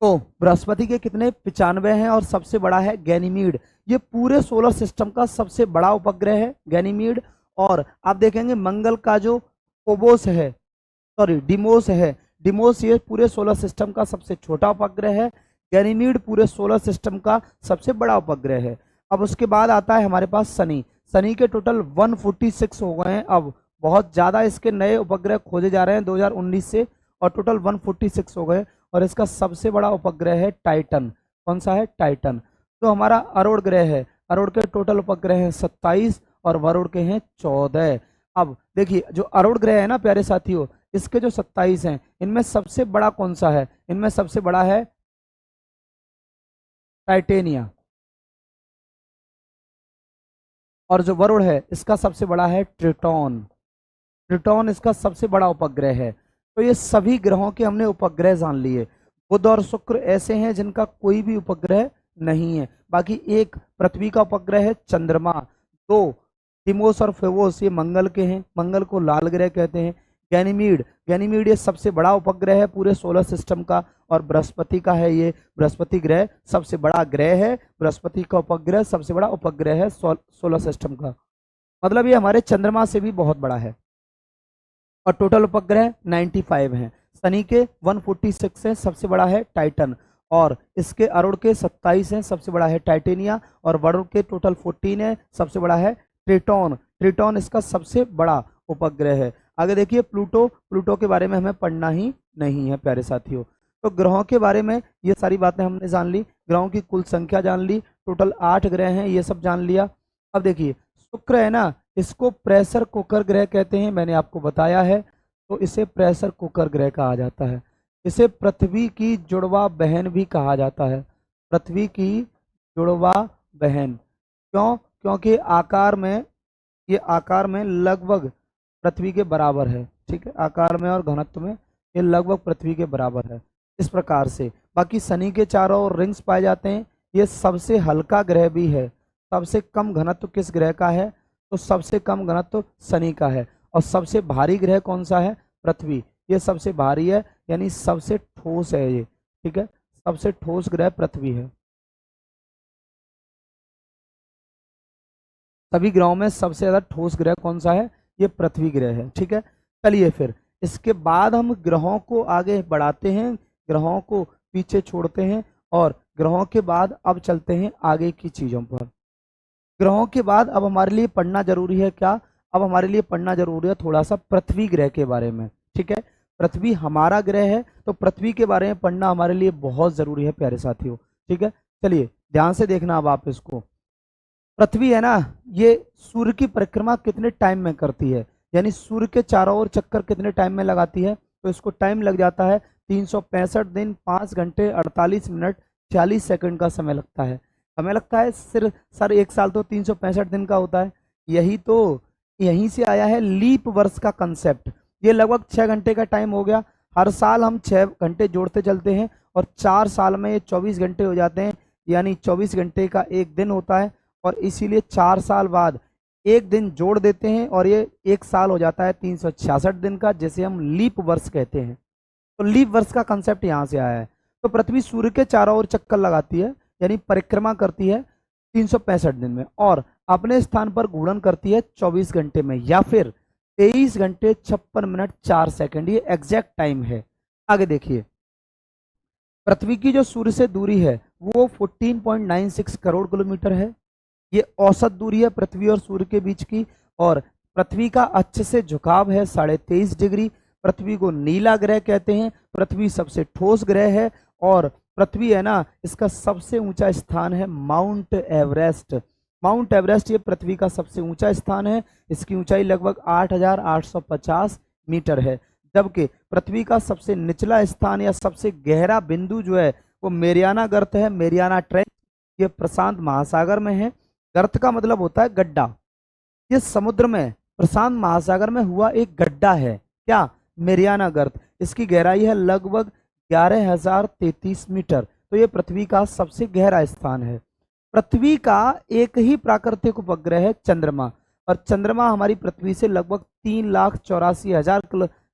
तो बृहस्पति के कितने? 95 हैं, और सबसे बड़ा है गैनीमीड। ये पूरे सोलर सिस्टम का सबसे बड़ा उपग्रह है गैनीमीड। और आप देखेंगे मंगल का जो फोबोस है, सॉरी डिमोस है, डिमोस ये पूरे सोलर सिस्टम का सबसे छोटा उपग्रह है। गैनीमीड पूरे सोलर सिस्टम का सबसे बड़ा उपग्रह है। अब उसके बाद आता है हमारे पास शनि। शनि के टोटल 146 हो गए हैं। अब बहुत ज़्यादा इसके नए उपग्रह खोजे जा रहे हैं 2019 से, और टोटल 146 हो गए। और इसका सबसे बड़ा उपग्रह है टाइटन। कौन सा है? टाइटन। जो हमारा अरुण ग्रह है, अरुण के टोटल उपग्रह हैं 27 और वरुण के हैं 14। अब देखिए जो अरुण ग्रह है ना प्यारे साथियों, इसके जो 27 हैं, इनमें सबसे बड़ा कौन सा है? इनमें सबसे बड़ा है टाइटेनिया। और जो वरुण है इसका सबसे बड़ा है ट्रिटॉन। ट्रिटॉन इसका सबसे बड़ा उपग्रह है। तो ये सभी ग्रहों के हमने उपग्रह जान लिए। बुध और शुक्र ऐसे हैं जिनका कोई भी उपग्रह नहीं है। बाकी एक पृथ्वी का उपग्रह है चंद्रमा। 2 डिमोस और फेवोस ये मंगल के हैं, मंगल को लाल ग्रह कहते हैं। गैनीमीड, गैनीमीड ये सबसे बड़ा उपग्रह है पूरे सोलर सिस्टम का, और बृहस्पति का है। ये बृहस्पति ग्रह सबसे बड़ा ग्रह है। बृहस्पति का उपग्रह सबसे बड़ा उपग्रह है सोलर सिस्टम का, मतलब ये हमारे चंद्रमा से भी बहुत बड़ा है। और टोटल उपग्रह 95 हैं। शनि के 146 हैं, सबसे बड़ा है टाइटन। और इसके अरुण के 27 हैं, सबसे बड़ा है टाइटेनिया। और वरुण के टोटल 14 है, सबसे बड़ा है ट्रिटॉन। ट्रिटॉन इसका सबसे बड़ा उपग्रह है। आगे देखिए प्लूटो। प्लूटो के बारे में हमें पढ़ना ही नहीं है प्यारे साथियों। तो ग्रहों के बारे में ये सारी बातें हमने जान ली। ग्रहों की कुल संख्या जान ली, टोटल 8 ग्रह हैं, ये सब जान लिया। अब देखिए शुक्र है ना, इसको प्रेशर कुकर ग्रह कहते हैं, मैंने आपको बताया है। तो इसे प्रेशर कुकर ग्रह कहा जाता है। इसे पृथ्वी की जुड़वा बहन भी कहा जाता है। पृथ्वी की जुड़वा बहन क्यों? क्योंकि ये आकार में लगभग पृथ्वी के बराबर है, ठीक है। आकार में और घनत्व में ये लगभग पृथ्वी के बराबर है, इस प्रकार से। बाकी शनि के चारों ओर रिंग्स पाए जाते हैं। ये सबसे हल्का ग्रह भी है। सबसे कम घनत्व किस ग्रह का है? तो सबसे कम घनत्व शनि का है। और सबसे भारी ग्रह कौन सा है? पृथ्वी। ये सबसे भारी है, यानी सबसे ठोस है ये, ठीक है। सबसे ठोस ग्रह पृथ्वी है। सभी ग्रहों में सबसे ज्यादा ठोस ग्रह कौन सा है? ये पृथ्वी ग्रह है, ठीक है। चलिए फिर इसके बाद हम ग्रहों को आगे बढ़ाते हैं, ग्रहों को पीछे छोड़ते हैं, और ग्रहों के बाद अब चलते हैं आगे की चीजों पर। ग्रहों के बाद अब हमारे लिए पढ़ना जरूरी है क्या? अब हमारे लिए पढ़ना जरूरी है थोड़ा सा पृथ्वी ग्रह के बारे में, ठीक है। पृथ्वी हमारा ग्रह है, तो पृथ्वी के बारे में पढ़ना हमारे लिए बहुत जरूरी है प्यारे साथियों, ठीक है। चलिए ध्यान से देखना अब आप इसको। पृथ्वी है ना, ये सूर्य की परिक्रमा कितने टाइम में करती है, यानी सूर्य के चारों ओर चक्कर कितने टाइम में लगाती है, तो इसको टाइम लग जाता है 365 दिन 5 घंटे 48 मिनट 46 सेकंड का समय लगता है। हमें लगता है सिर्फ सर एक साल तो 365 दिन का होता है, यही तो यहीं से आया है लीप वर्ष का कंसेप्ट। ये लगभग 6 घंटे का टाइम हो गया। हर साल हम 6 घंटे जोड़ते चलते हैं और 4 साल में ये 24 घंटे हो जाते हैं, यानी 24 घंटे का एक दिन होता है। और इसीलिए 4 साल बाद एक दिन जोड़ देते हैं और ये एक साल हो जाता है 366 दिन का, जिसे हम लीप वर्ष कहते हैं। तो लीप वर्ष का कंसेप्ट यहाँ से आया है। तो पृथ्वी सूर्य के चारों ओर चक्कर लगाती है, यानी परिक्रमा करती है 365 दिन में, और अपने स्थान पर घूर्णन करती है 24 घंटे में, या फिर 23 घंटे 56 मिनट 4 सेकंड। ये एग्जैक्ट टाइम है। आगे देखिए, पृथ्वी की जो सूर्य से दूरी है वो 14.96 करोड़ किलोमीटर है। ये औसत दूरी है पृथ्वी और सूर्य के बीच की। और पृथ्वी का अक्ष से झुकाव है 23.5 डिग्री। पृथ्वी को नीला ग्रह कहते हैं। पृथ्वी सबसे ठोस ग्रह है। और पृथ्वी है ना, इसका सबसे ऊंचा स्थान है माउंट एवरेस्ट। माउंट एवरेस्ट ये पृथ्वी का सबसे ऊंचा स्थान है। इसकी ऊंचाई लगभग 8,850 मीटर है। जबकि पृथ्वी का सबसे निचला स्थान या सबसे गहरा बिंदु जो है वो मेरियाना गर्त है, मेरियाना ट्रेंच। ये प्रशांत महासागर में है। गर्त का मतलब होता है गड्ढा। ये समुद्र में प्रशांत महासागर में हुआ एक गड्ढा है। क्या? मेरियाना गर्त। इसकी गहराई है लगभग 11,033 मीटर। तो ये पृथ्वी का सबसे गहरा स्थान है। पृथ्वी का एक ही प्राकृतिक उपग्रह है चंद्रमा, और चंद्रमा हमारी पृथ्वी से लगभग 3,84,000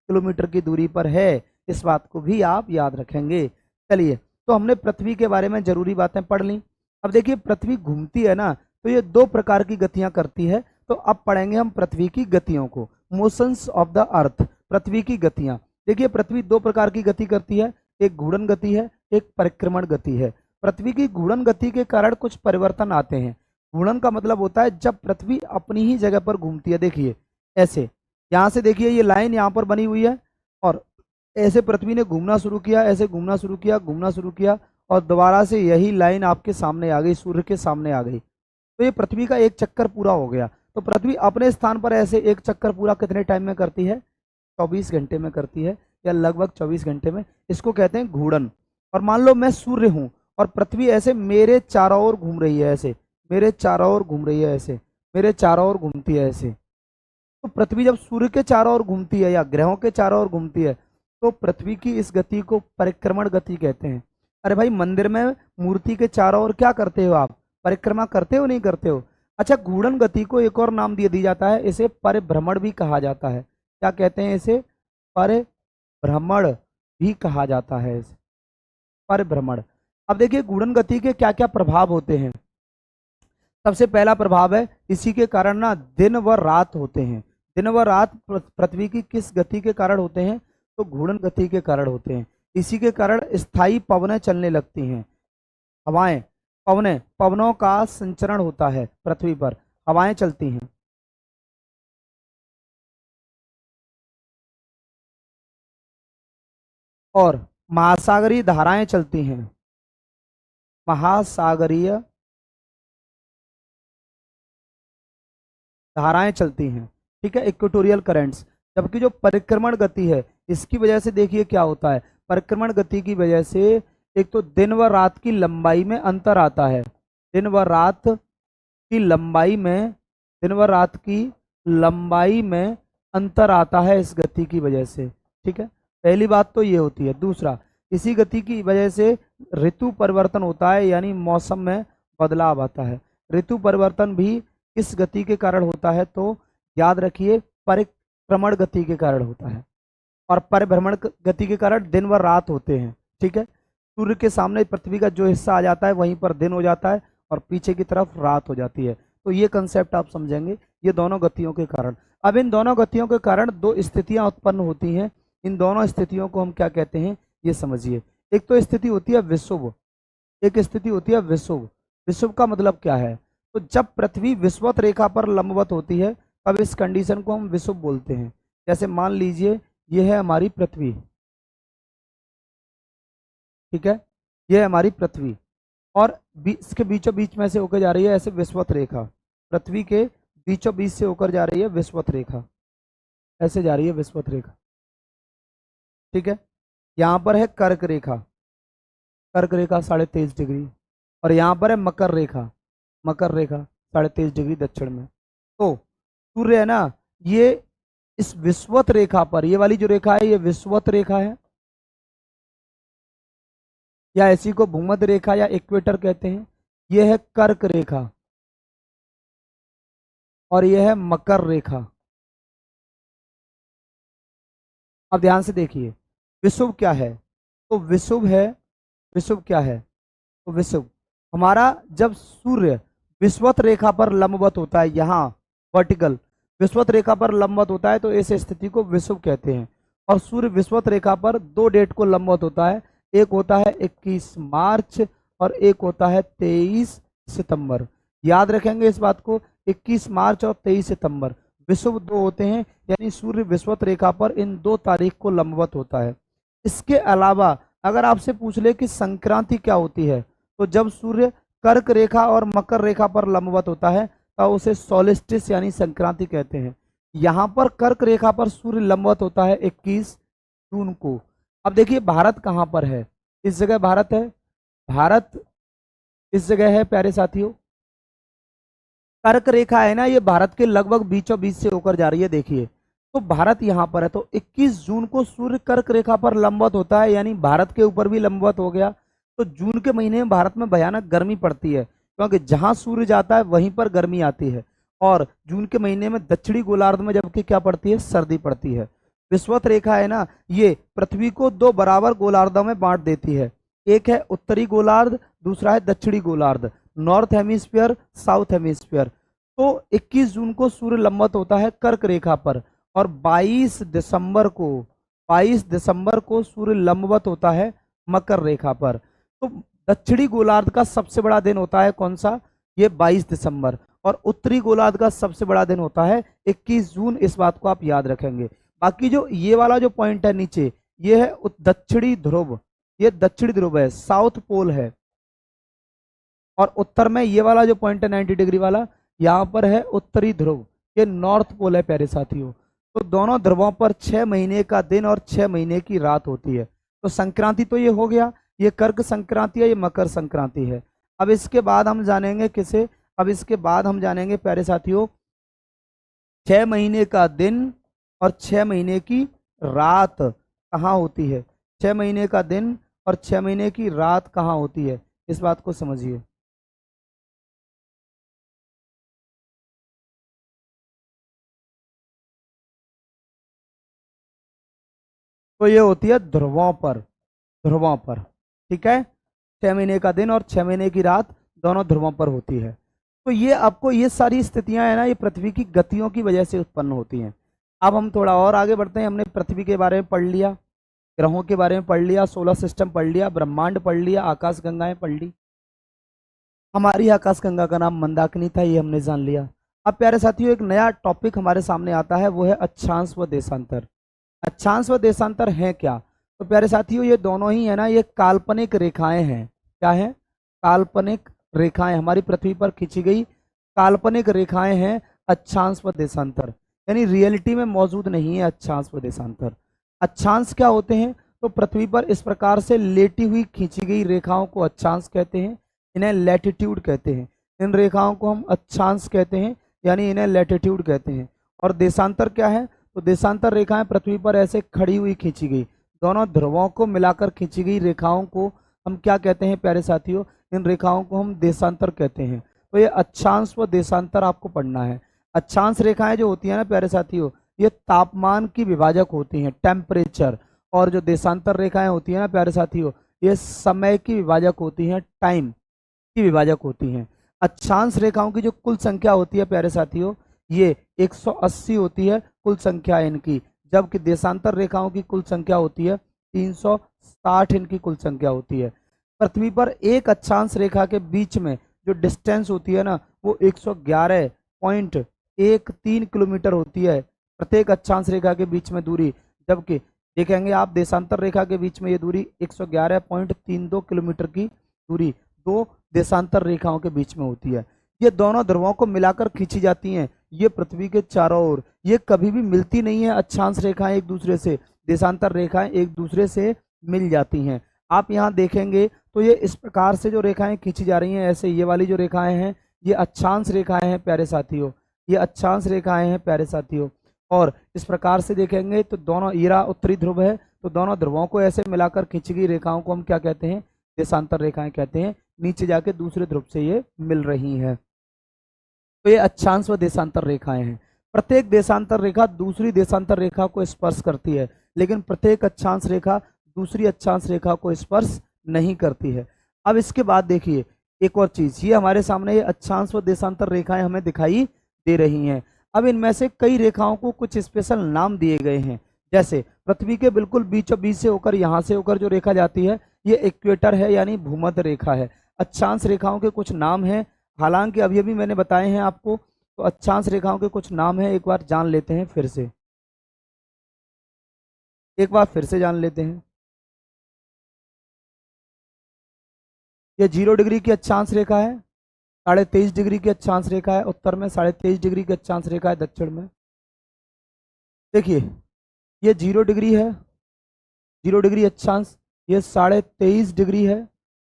किलोमीटर की दूरी पर है। इस बात को भी आप याद रखेंगे। चलिए, तो हमने पृथ्वी के बारे में जरूरी बातें पढ़ ली। अब देखिए, पृथ्वी घूमती है ना, तो ये 2 प्रकार की गतियां करती है। तो अब पढ़ेंगे हम पृथ्वी की गतियों को। मोशंस ऑफ द अर्थ, पृथ्वी की गतियां। देखिए, पृथ्वी 2 प्रकार की गति करती है, एक घूर्णन गति है, एक परिक्रमण गति है। पृथ्वी की घूर्णन गति के कारण कुछ परिवर्तन आते हैं। घूर्णन का मतलब होता है जब पृथ्वी अपनी ही जगह पर घूमती है। देखिए ऐसे, यहाँ से देखिए ये लाइन यहाँ पर बनी हुई है, और ऐसे पृथ्वी ने घूमना शुरू किया, ऐसे घूमना शुरू किया, घूमना शुरू किया, और दोबारा से यही लाइन आपके सामने आ गई, सूर्य के सामने आ गई। तो ये पृथ्वी का एक चक्कर पूरा हो गया। तो पृथ्वी अपने स्थान पर ऐसे एक चक्कर पूरा कितने टाइम में करती है? 24 घंटे में करती है, या लगभग 24 घंटे में। इसको कहते हैं घूर्णन। और मान लो मैं सूर्य हूं और पृथ्वी ऐसे मेरे चारों ओर घूम रही है, ऐसे मेरे चारों ओर घूम रही है, ऐसे मेरे चारों ओर घूमती है ऐसे। तो पृथ्वी जब सूर्य के चारों ओर घूमती है या ग्रहों के चारों ओर घूमती है, तो पृथ्वी की इस गति को परिक्रमण गति कहते हैं। अरे भाई, मंदिर में मूर्ति के चारों ओर क्या करते हो आप? परिक्रमा करते हो, नहीं करते हो? अच्छा, घूर्णन गति को एक और नाम दी जाता है, इसे परिभ्रमण भी कहा जाता है। क्या कहते हैं इसे? परिभ्रमण भी कहा जाता है इसे, परिभ्रमण। अब देखिए, घूर्णन गति के क्या क्या प्रभाव होते हैं। सबसे पहला प्रभाव है, इसी के कारण ना दिन व रात होते हैं। दिन व रात पृथ्वी की किस गति के कारण होते हैं? तो घूर्णन गति के कारण होते हैं। इसी के कारण स्थायी पवनें चलने लगती हैं। हवाएं, पवनों का संचरण होता है पृथ्वी पर, हवाएं चलती हैं। और महासागरीय धाराएं चलती हैं। महासागरीय धाराएं चलती हैं, ठीक है, इक्वेटोरियल करंट्स। जबकि जो परिक्रमण गति है, इसकी वजह से देखिए क्या होता है। परिक्रमण गति की वजह से एक तो दिन व रात की लंबाई में अंतर आता है। दिन व रात की लंबाई में दिन व रात की लंबाई में अंतर आता है इस गति की वजह से, ठीक है। पहली बात तो ये होती है। दूसरा, इसी गति की वजह से ऋतु परिवर्तन होता है, यानी मौसम में बदलाव आता है। ऋतु परिवर्तन भी किस गति के कारण होता है? तो याद रखिए, परिक्रमण गति के कारण होता है। और परिभ्रमण गति के कारण दिन व रात होते हैं, ठीक है। सूर्य के सामने पृथ्वी का जो हिस्सा आ जाता है वहीं पर दिन हो जाता है, और पीछे की तरफ रात हो जाती है। तो ये कंसेप्ट आप समझेंगे, ये दोनों गतियों के कारण। अब इन दोनों गतियों के कारण 2 स्थितियां उत्पन्न होती हैं। इन दोनों स्थितियों को हम क्या कहते हैं, ये समझिए। एक तो स्थिति होती है विषुव, एक स्थिति होती है विषुव। विषुव का मतलब क्या है? तो जब पृथ्वी विषुवत रेखा पर लंबवत होती है, तब इस कंडीशन को हम विषुव बोलते हैं। जैसे मान लीजिए, ये है हमारी पृथ्वी, ठीक है, ये है हमारी पृथ्वी, और इसके बीचों बीच में से होकर जा रही है ऐसे विषुवत रेखा, पृथ्वी के बीचों बीच से होकर जा रही है विषुवत रेखा, ऐसे जा रही है विषुवत रेखा, ठीक है। यहाँ पर है कर्क रेखा, कर्क रेखा 23.5 डिग्री, और यहाँ पर है मकर रेखा, मकर रेखा 23.5 डिग्री दक्षिण में। तो सूर्य है ना, ये इस विषुवत रेखा पर, ये वाली जो रेखा है ये विषुवत रेखा है, या इसी को भूमध्य रेखा या इक्वेटर कहते हैं। यह है कर्क रेखा और यह है मकर रेखा। अब ध्यान से देखिए, विषुव क्या है, तो विषुव है, विषुव क्या है, तो विषुव हमारा जब सूर्य विषुवत रेखा पर लंबवत होता है, यहाँ वर्टिकल विषुवत रेखा पर लंबवत होता है, तो इस स्थिति को विषुव कहते हैं। और सूर्य विषुवत रेखा पर दो डेट को लंबवत होता है, एक होता है 21 मार्च और एक होता है 23 सितंबर। याद रखेंगे इस बात को, 21 मार्च और 23 सितंबर विषुव दो होते हैं, यानी सूर्य विषुवत रेखा पर इन 2 तारीख को लंबवत होता है। इसके अलावा अगर आपसे पूछ ले कि संक्रांति क्या होती है, तो जब सूर्य कर्क रेखा और मकर रेखा पर लंबवत होता है तो उसे सोलिस्टिस यानी संक्रांति कहते हैं। यहाँ पर कर्क रेखा पर सूर्य लंबवत होता है 21 जून को। अब देखिए भारत कहाँ पर है, इस जगह भारत है, भारत इस जगह है प्यारे साथियों। कर्क रेखा है ना, ये भारत के लगभग बीचों बीच से होकर जा रही है, देखिए तो भारत यहाँ पर है, तो 21 जून को सूर्य कर्क रेखा पर लंबवत होता है, यानी भारत के ऊपर भी लंबवत हो गया। तो जून के महीने में भारत में भयानक गर्मी पड़ती है, क्योंकि जहां सूर्य जाता है वहीं पर गर्मी आती है, और जून के महीने में दक्षिणी गोलार्ध में जबकि क्या पड़ती है, सर्दी पड़ती है। विषुवत रेखा है ना, ये पृथ्वी को 2 बराबर गोलार्धों में बांट देती है, एक है उत्तरी गोलार्ध, दूसरा है दक्षिणी गोलार्ध, नॉर्थ हेमिस्फीयर, साउथ हेमिस्फीयर। तो 21 जून को सूर्य लंबवत होता है कर्क रेखा पर, और 22 दिसंबर को सूर्य लंबवत होता है मकर रेखा पर। तो दक्षिणी गोलार्ध का सबसे बड़ा दिन होता है कौन सा, ये 22 दिसंबर, और उत्तरी गोलार्ध का सबसे बड़ा दिन होता है 21 जून। इस बात को आप याद रखेंगे। बाकी जो ये वाला जो पॉइंट है नीचे, ये है दक्षिणी ध्रुव, ये दक्षिणी ध्रुव है, साउथ पोल है, और उत्तर में ये वाला जो पॉइंट है 90 डिग्री वाला, यहाँ पर है उत्तरी ध्रुव, ये नॉर्थ पोल है प्यारे साथियों। तो दोनों ध्रुवों पर 6 महीने का दिन और 6 महीने की रात होती है। तो संक्रांति तो ये हो गया, ये कर्क संक्रांति है, ये मकर संक्रांति है। अब इसके बाद हम जानेंगे किसे, अब इसके बाद हम जानेंगे प्यारे साथियों 6 महीने का दिन और 6 महीने की रात कहाँ होती है, 6 महीने का दिन और 6 महीने की रात कहाँ होती है, इस बात को समझिए। तो ये होती है ध्रुवों पर, ध्रुवों पर, ठीक है। 6 महीने का दिन और 6 महीने की रात दोनों ध्रुवों पर होती है। तो ये आपको ये सारी स्थितियां है ना, ये पृथ्वी की गतियों की वजह से उत्पन्न होती हैं। अब हम थोड़ा और आगे बढ़ते हैं। हमने पृथ्वी के बारे में पढ़ लिया, ग्रहों के बारे में पढ़ लिया, सोलर सिस्टम पढ़ लिया, ब्रह्मांड पढ़ लिया, आकाश गंगाएं पढ़ ली। हमारी आकाश गंगा का नाम मंदाकिनी था, ये हमने जान लिया। अब प्यारे साथियों एक नया टॉपिक हमारे सामने आता है, वो है अक्षांश व देशांतर। अक्षांश व देशांतर है क्या, तो प्यारे साथियों ये दोनों ही है ना, ये काल्पनिक रेखाएं हैं। क्या है, काल्पनिक रेखाएं, हमारी पृथ्वी पर खींची गई काल्पनिक रेखाएं हैं अक्षांश व देशांतर, यानी रियलिटी में मौजूद नहीं है अक्षांश व देशांतर। अक्षांश क्या होते हैं, तो पृथ्वी पर इस प्रकार से लेटी हुई खींची गई रेखाओं को अक्षांश कहते हैं, इन्हें लैटिट्यूड कहते हैं। इन रेखाओं को हम अक्षांश कहते हैं, यानी इन्हें लैटिट्यूड कहते हैं। और देशांतर क्या है, तो देशांतर रेखाएं पृथ्वी पर ऐसे खड़ी हुई खींची गई, दोनों ध्रुवों को मिलाकर खींची गई रेखाओं को हम क्या कहते हैं प्यारे साथियों, इन रेखाओं को हम देशांतर कहते हैं। तो ये अक्षांश व देशांतर आपको पढ़ना है। अक्षांश रेखाएं जो होती है ना प्यारे साथियों, ये तापमान की विभाजक होती हैं, टेम्परेचर, और जो देशांतर रेखाएं होती है ना प्यारे साथियों, ये समय की विभाजक होती हैं, टाइम की विभाजक होती हैं। अक्षांश रेखाओं की जो कुल संख्या होती है प्यारे साथियों, ये 180 होती है कुल संख्या इनकी, जबकि देशांतर रेखाओं की कुल संख्या होती है 360 इनकी कुल संख्या होती है। पृथ्वी पर एक अक्षांश रेखा के बीच में जो डिस्टेंस होती है ना, वो 111.13 किलोमीटर होती है, प्रत्येक अक्षांश रेखा के बीच में दूरी। जबकि देखेंगे आप देशांतर रेखा के बीच में ये दूरी 111.32 किलोमीटर की दूरी, दो देशांतर रेखाओं के बीच में होती है। ये दोनों ध्रुवों को मिलाकर खींची जाती हैं, ये पृथ्वी के चारों ओर। ये कभी भी मिलती नहीं है अक्षांश रेखाएं एक दूसरे से, देशांतर रेखाएं एक दूसरे से मिल जाती हैं। आप यहाँ देखेंगे तो ये इस प्रकार से जो रेखाएं खींची जा रही हैं, ऐसे ये वाली जो रेखाएं हैं ये अक्षांश रेखाएं हैं प्यारे साथियों, ये अक्षांश रेखाएं हैं प्यारे साथियों। और इस प्रकार से देखेंगे तो दोनों, ईरा उत्तरी ध्रुव है, तो दोनों ध्रुवों को ऐसे मिलाकर खींची गई रेखाओं को हम क्या कहते हैं, देशांतर रेखाएं कहते हैं। नीचे जाके दूसरे ध्रुव से ये मिल रही हैं, तो ये अक्षांश व देशांतर रेखाएं हैं। प्रत्येक देशांतर रेखा दूसरी देशांतर रेखा को स्पर्श करती है, लेकिन प्रत्येक अक्षांश रेखा दूसरी अक्षांश रेखा को स्पर्श नहीं करती है। अब इसके बाद देखिए एक और चीज, ये हमारे सामने ये अक्षांश व देशांतर रेखाएं हमें दिखाई दे रही हैं। अब इनमें से कई रेखाओं को कुछ स्पेशल नाम दिए गए हैं, जैसे पृथ्वी के बिल्कुल बीचों बीच से होकर यहाँ से होकर जो रेखा जाती है ये इक्वेटर है, यानी भूमध्य रेखा है। अक्षांश रेखाओं के कुछ नाम हैं, हालांकि अभी अभी मैंने बताए हैं आपको, तो अक्षांश रेखाओं के कुछ नाम हैं, एक बार जान लेते हैं फिर से, एक बार फिर से जान लेते हैं। ये 0 डिग्री की अक्षांश रेखा है, 23.5 डिग्री की अक्षांश रेखा है उत्तर में, 23.5 डिग्री की अक्षांश रेखा है दक्षिण में। देखिए ये 0 डिग्री है, 0 डिग्री अक्षांश, ये 23.5 डिग्री है,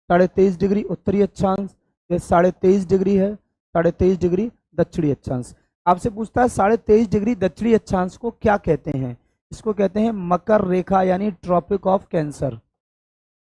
23.5 डिग्री उत्तरी अक्षांश, ये 23.5 डिग्री है, 23.5 डिग्री दक्षिणी अक्षांश। आपसे पूछता है 23.5 डिग्री दक्षिणी अक्षांश को क्या कहते हैं, इसको कहते हैं मकर रेखा, यानी ट्रॉपिक ऑफ कैंसर,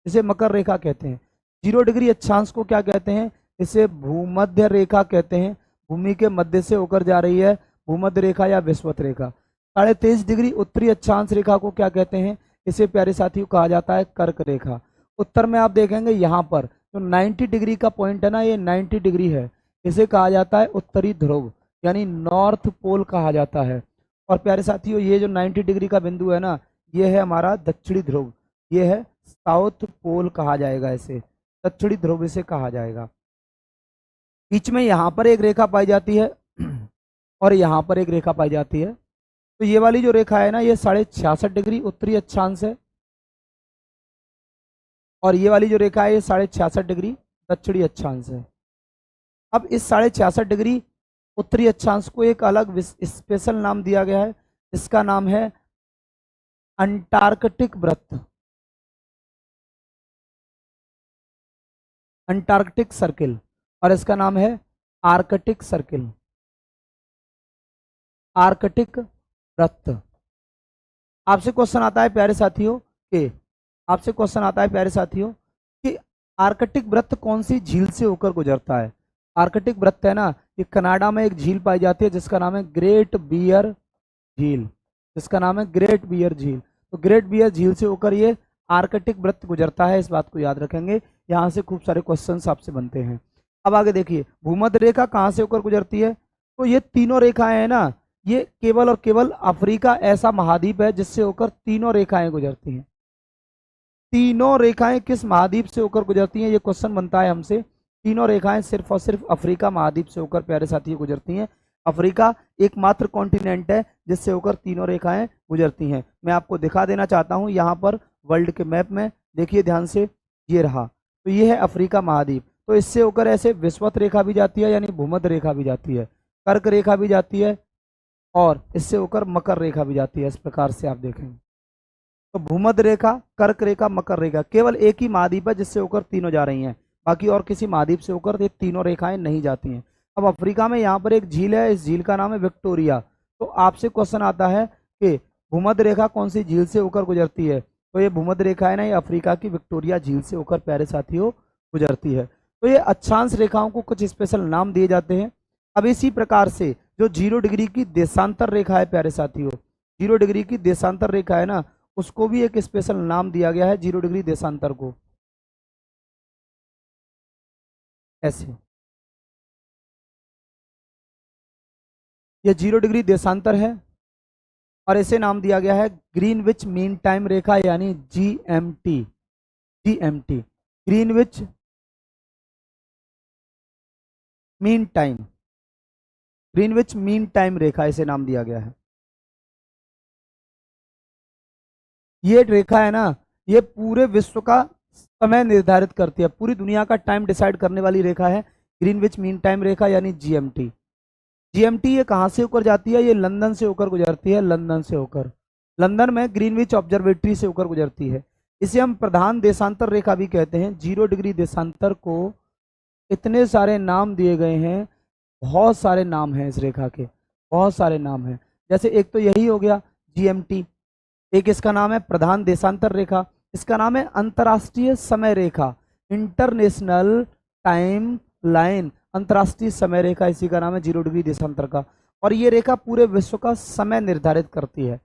इसे मकर रेखा कहते हैं। 0 डिग्री अक्षांश को क्या कहते हैं, इसे भूमध्य रेखा कहते हैं, भूमि के मध्य से होकर जा रही है, भूमध्य रेखा या विषुवत रेखा। 23.5 डिग्री उत्तरी अक्षांश रेखा को क्या कहते हैं, इसे प्यारे साथियों कहा जाता है कर्क रेखा। उत्तर में आप देखेंगे यहाँ पर जो 90 डिग्री का पॉइंट है ना, ये 90 डिग्री है, इसे कहा जाता है उत्तरी ध्रुव, यानी नॉर्थ पोल कहा जाता है। और प्यारे साथियों ये जो 90 डिग्री का बिंदु है ना, ये है हमारा दक्षिणी ध्रुव, ये है साउथ पोल कहा जाएगा, इसे दक्षिणी ध्रुव इसे कहा जाएगा। बीच में यहाँ पर एक रेखा पाई जाती है और यहाँ पर एक रेखा पाई जाती है, तो ये वाली जो रेखा है ना, ये 66.5 डिग्री उत्तरी अक्षांश है, और ये वाली जो रेखा है ये 66.5 डिग्री दक्षिणी अक्षांश है। अब इस 66.5 डिग्री उत्तरी अक्षांश को एक अलग स्पेशल नाम दिया गया है, इसका नाम है अंटार्कटिक वृत्त, अंटार्कटिक सर्किल, और इसका नाम है आर्कटिक सर्किल, आर्कटिक वृत्त। आपसे क्वेश्चन आता है प्यारे साथियों कि आपसे क्वेश्चन आता है प्यारे साथियों कि आर्कटिक वृत्त कौन सी झील से होकर गुजरता है। आर्कटिक वृत्त है ना, ये कनाडा में एक झील पाई जाती है जिसका नाम है ग्रेट बियर झील, जिसका नाम है ग्रेट बियर झील। तो ग्रेट बियर झील से होकर ये आर्कटिक वृत्त गुजरता है, इस बात को याद रखेंगे, यहाँ से खूब सारे क्वेश्चंस आपसे बनते हैं। अब आगे देखिए भूमध्य रेखा कहाँ से होकर गुजरती है, तो ये तीनों रेखाएं हैं ना, ये केवल और केवल अफ्रीका ऐसा महाद्वीप है जिससे होकर तीनों रेखाएं गुजरती हैं। तीनों रेखाएं किस महाद्वीप से होकर गुजरती हैं, ये क्वेश्चन बनता है हमसे। तीनों रेखाएं सिर्फ और सिर्फ अफ्रीका महाद्वीप से होकर प्यारे साथियों गुजरती हैं। अफ्रीका एकमात्र कॉन्टिनेंट है जिससे होकर तीनों रेखाएं गुजरती हैं। मैं आपको दिखा देना चाहता हूं यहाँ पर वर्ल्ड के मैप में, देखिए ध्यान से, ये रहा, तो ये है अफ्रीका महाद्वीप। तो इससे होकर ऐसे विषुवत रेखा भी जाती है, यानी भूमध्य रेखा भी जाती है, कर्क रेखा भी जाती है, और इससे होकर मकर रेखा भी जाती है। इस प्रकार से आप देखेंगे तो भूमध्य रेखा, कर्क रेखा, मकर रेखा, केवल एक ही महाद्वीप है जिससे होकर तीनों जा रही हैं, बाकी और किसी महाद्वीप से होकर ये तीनों रेखाएं नहीं जाती हैं। अब अफ्रीका में यहाँ पर एक झील है, इस झील का नाम है विक्टोरिया। तो आपसे क्वेश्चन आता है कि भूमध्य रेखा कौन सी झील से होकर गुजरती है, तो ये भूमध्य रेखा है ना, ये अफ्रीका की विक्टोरिया झील से होकर प्यारे साथियों गुजरती है। तो ये अक्षांश रेखाओं को कुछ स्पेशल नाम दिए जाते हैं। अब इसी प्रकार से जो 0 डिग्री की देशांतर रेखा है प्यारे साथियों, 0 डिग्री की देशांतर रेखा है ना, उसको भी एक स्पेशल नाम दिया गया है 0 डिग्री देशांतर को, ऐसे। ये 0 डिग्री देशांतर है और इसे नाम दिया गया है ग्रीनविच मीन टाइम रेखा, यानी GMT, GMT, Greenwich mean time, Greenwich mean time रेखा इसे नाम दिया गया है। ये रेखा है ना, ये पूरे विश्व का समय निर्धारित करती है, पूरी दुनिया का टाइम डिसाइड करने वाली रेखा है ग्रीनविच मीन टाइम रेखा यानी जीएमटी। जीएमटी ये कहाँ से होकर जाती है? ये लंदन से होकर गुजरती है, लंदन से होकर, लंदन में ग्रीनविच ऑब्जर्वेटरी से होकर गुजरती है। इसे हम प्रधान देशांतर रेखा भी कहते हैं। 0 डिग्री देशांतर को इतने सारे नाम दिए गए हैं, बहुत सारे नाम हैं इस रेखा के, बहुत सारे नाम हैं। जैसे एक तो यही हो गया जीएमटी, एक इसका नाम है प्रधान देशांतर रेखा, इसका नाम है अंतर्राष्ट्रीय समय रेखा, इंटरनेशनल टाइम लाइन, अंतर्राष्ट्रीय समय रेखा, इसी का नाम है 0 डिग्री देशांतर का। और ये रेखा पूरे विश्व का समय निर्धारित करती है।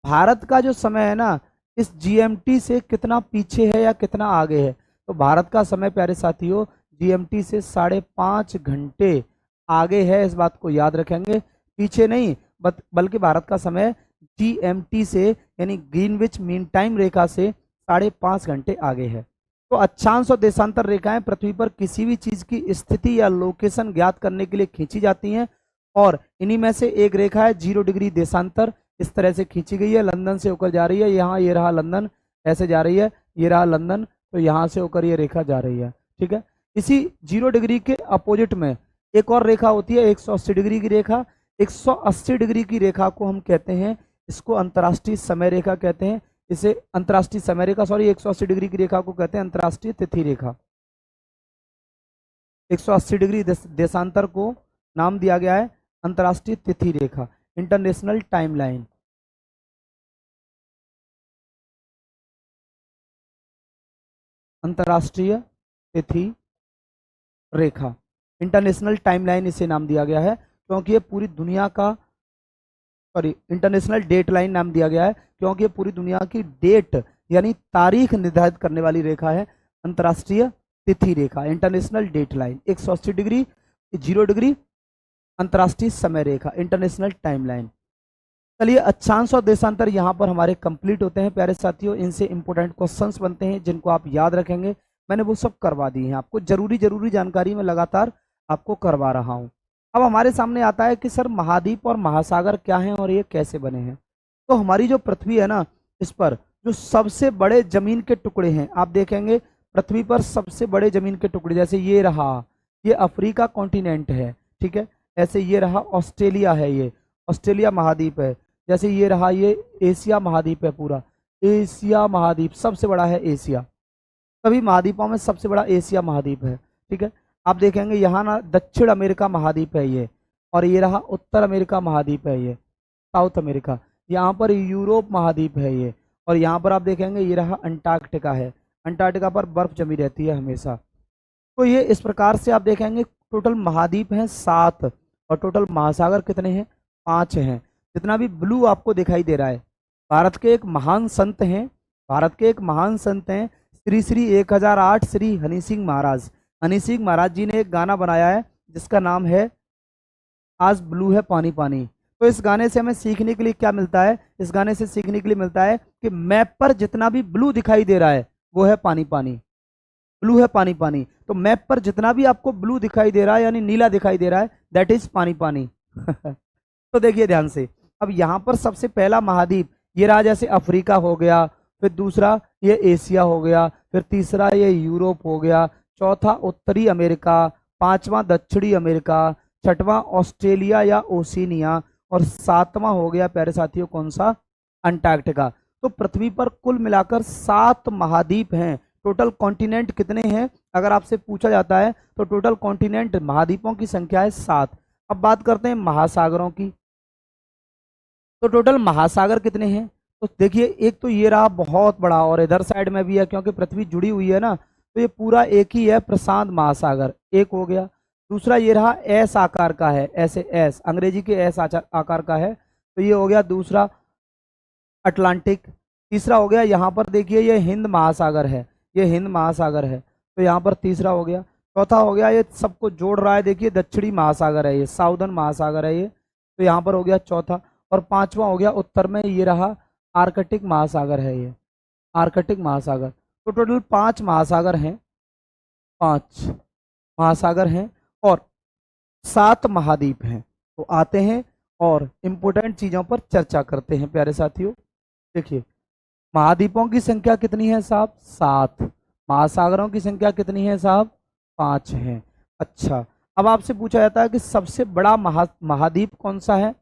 भारत का जो समय है ना, इस जीएमटी से कितना पीछे है या कितना आगे है? तो भारत का समय प्यारे साथियों जीएमटी से 5.5 घंटे आगे है, इस बात को याद रखेंगे, पीछे नहीं बल्कि भारत का समय जीएमटी से यानी ग्रीनविच मीन टाइम रेखा से 5.5 घंटे आगे है। तो अक्षांश और देशांतर रेखाएं पृथ्वी पर किसी भी चीज की स्थिति या लोकेशन ज्ञात करने के लिए खींची जाती हैं, और इन्हीं में से एक रेखा है 0 डिग्री देशांतर, इस तरह से खींची गई है, लंदन से होकर जा रही है, यहाँ ये रहा लंदन, ऐसे जा रही है, ये रहा लंदन, तो यहाँ से होकर ये रेखा जा रही है। ठीक है, इसी 0 डिग्री के अपोजिट में एक और रेखा होती है 180 डिग्री की रेखा। 180 डिग्री की रेखा को हम कहते हैं, इसको अंतर्राष्ट्रीय समय रेखा कहते हैं, इसे अंतर्राष्ट्रीय समय रेखा 180 डिग्री की रेखा को कहते हैं अंतर्राष्ट्रीय तिथि रेखा। 180 डिग्री देशांतर को नाम दिया गया है अंतर्राष्ट्रीय तिथि रेखा, इंटरनेशनल टाइमलाइन। अंतर्राष्ट्रीय तिथि रेखा, इंटरनेशनल टाइमलाइन इसे नाम दिया गया है, क्योंकि ये पूरी दुनिया का, सॉरी इंटरनेशनल डेट लाइन नाम दिया गया है क्योंकि ये पूरी दुनिया की डेट यानी तारीख निर्धारित करने वाली रेखा है, अंतर्राष्ट्रीय तिथि रेखा, international date line. 180 degree 0 degree अंतर्राष्ट्रीय समय रेखा, इंटरनेशनल टाइमलाइन। चलिए, अक्षांश और देशांतर यहाँ पर हमारे कंप्लीट होते हैं प्यारे साथियों। इनसे इंपोर्टेंट क्वेश्चंस बनते हैं जिनको आप याद रखेंगे, मैंने वो सब करवा दी हैं आपको, जरूरी जानकारी में लगातार आपको करवा रहा हूँ। अब हमारे सामने आता है कि सर महाद्वीप और महासागर क्या हैं और ये कैसे बने हैं। तो हमारी जो पृथ्वी है ना, इस पर जो सबसे बड़े जमीन के टुकड़े हैं, आप देखेंगे पृथ्वी पर सबसे बड़े जमीन के टुकड़े, जैसे ये रहा, ये अफ्रीका कॉन्टिनेंट है, ठीक है, ऐसे ये रहा ऑस्ट्रेलिया है, ये ऑस्ट्रेलिया महाद्वीप है, जैसे ये रहा ये एशिया महाद्वीप है, पूरा एशिया महाद्वीप सबसे बड़ा है, एशिया, सभी महाद्वीपों में सबसे बड़ा एशिया महाद्वीप है। ठीक है, आप देखेंगे यहाँ ना दक्षिण अमेरिका महाद्वीप है ये, और ये रहा उत्तर अमेरिका महाद्वीप है ये, साउथ अमेरिका, यहाँ पर यूरोप महाद्वीप है ये, और यहाँ पर आप देखेंगे ये रहा अंटार्कटिका है, अंटार्कटिका पर बर्फ जमी रहती है हमेशा। तो ये इस प्रकार से आप देखेंगे टोटल महाद्वीप हैं 7 और टोटल महासागर कितने हैं? 5 हैं। जितना भी ब्लू आपको दिखाई दे रहा है, भारत के एक महान संत हैं, भारत के एक महान संत हैं श्री श्री 1008 श्री हनी सिंह महाराज। हनी सिंह महाराज जी ने एक गाना बनाया है जिसका नाम है आज ब्लू है पानी पानी। तो इस गाने से हमें सीखने के लिए क्या मिलता है? इस गाने से सीखने के लिए मिलता है कि मैप पर जितना भी ब्लू दिखाई दे रहा है वो है पानी पानी, ब्लू है पानी पानी। तो मैप पर जितना भी आपको ब्लू दिखाई दे रहा है यानी नीला दिखाई दे रहा है, दैट इज पानी पानी। तो देखिए ध्यान से, अब यहाँ पर सबसे पहला महाद्वीप ये रहा, जैसे अफ्रीका हो गया, फिर दूसरा ये एशिया हो गया, फिर तीसरा ये यूरोप हो गया, चौथा उत्तरी अमेरिका, पांचवा दक्षिणी अमेरिका, छठवां ऑस्ट्रेलिया या ओशिनिया, और सातवां हो गया प्यारे साथियों कौन सा? अंटार्कटिका। तो पृथ्वी पर कुल मिलाकर 7 महाद्वीप हैं। टोटल कॉन्टिनेंट कितने हैं अगर आपसे पूछा जाता है तो टोटल कॉन्टिनेंट महाद्वीपों की संख्या है 7। अब बात करते हैं महासागरों की। तो टोटल महासागर कितने हैं? तो देखिए, एक तो ये रहा बहुत बड़ा और इधर साइड में भी है, क्योंकि पृथ्वी जुड़ी हुई है ना, तो ये पूरा एक ही है, प्रशांत महासागर, एक हो गया। दूसरा ये रहा एस आकार का है, ऐसे एस, अंग्रेजी के एस आकार का है, तो ये हो गया दूसरा अटलांटिक। तीसरा हो गया यहाँ पर देखिए ये हिंद महासागर है, ये हिंद महासागर है, तो यहाँ पर तीसरा हो गया। चौथा हो गया ये सबको जोड़ रहा है, देखिए दक्षिणी महासागर है, ये साउदर्न महासागर है ये, तो यहाँ पर हो गया चौथा। और पांचवा हो गया उत्तर में, ये रहा आर्कटिक महासागर है, ये आर्कटिक महासागर। तो टोटल 5 महासागर हैं, 5 महासागर हैं और 7 महाद्वीप हैं। तो आते हैं और इम्पोर्टेंट चीजों पर चर्चा करते हैं प्यारे साथियों। देखिए, महाद्वीपों की संख्या कितनी है साहब? 7। महासागरों की संख्या कितनी है साहब? 5 है। अच्छा, अब आपसे पूछा जाता है कि सबसे बड़ा महाद्वीप कौन सा है?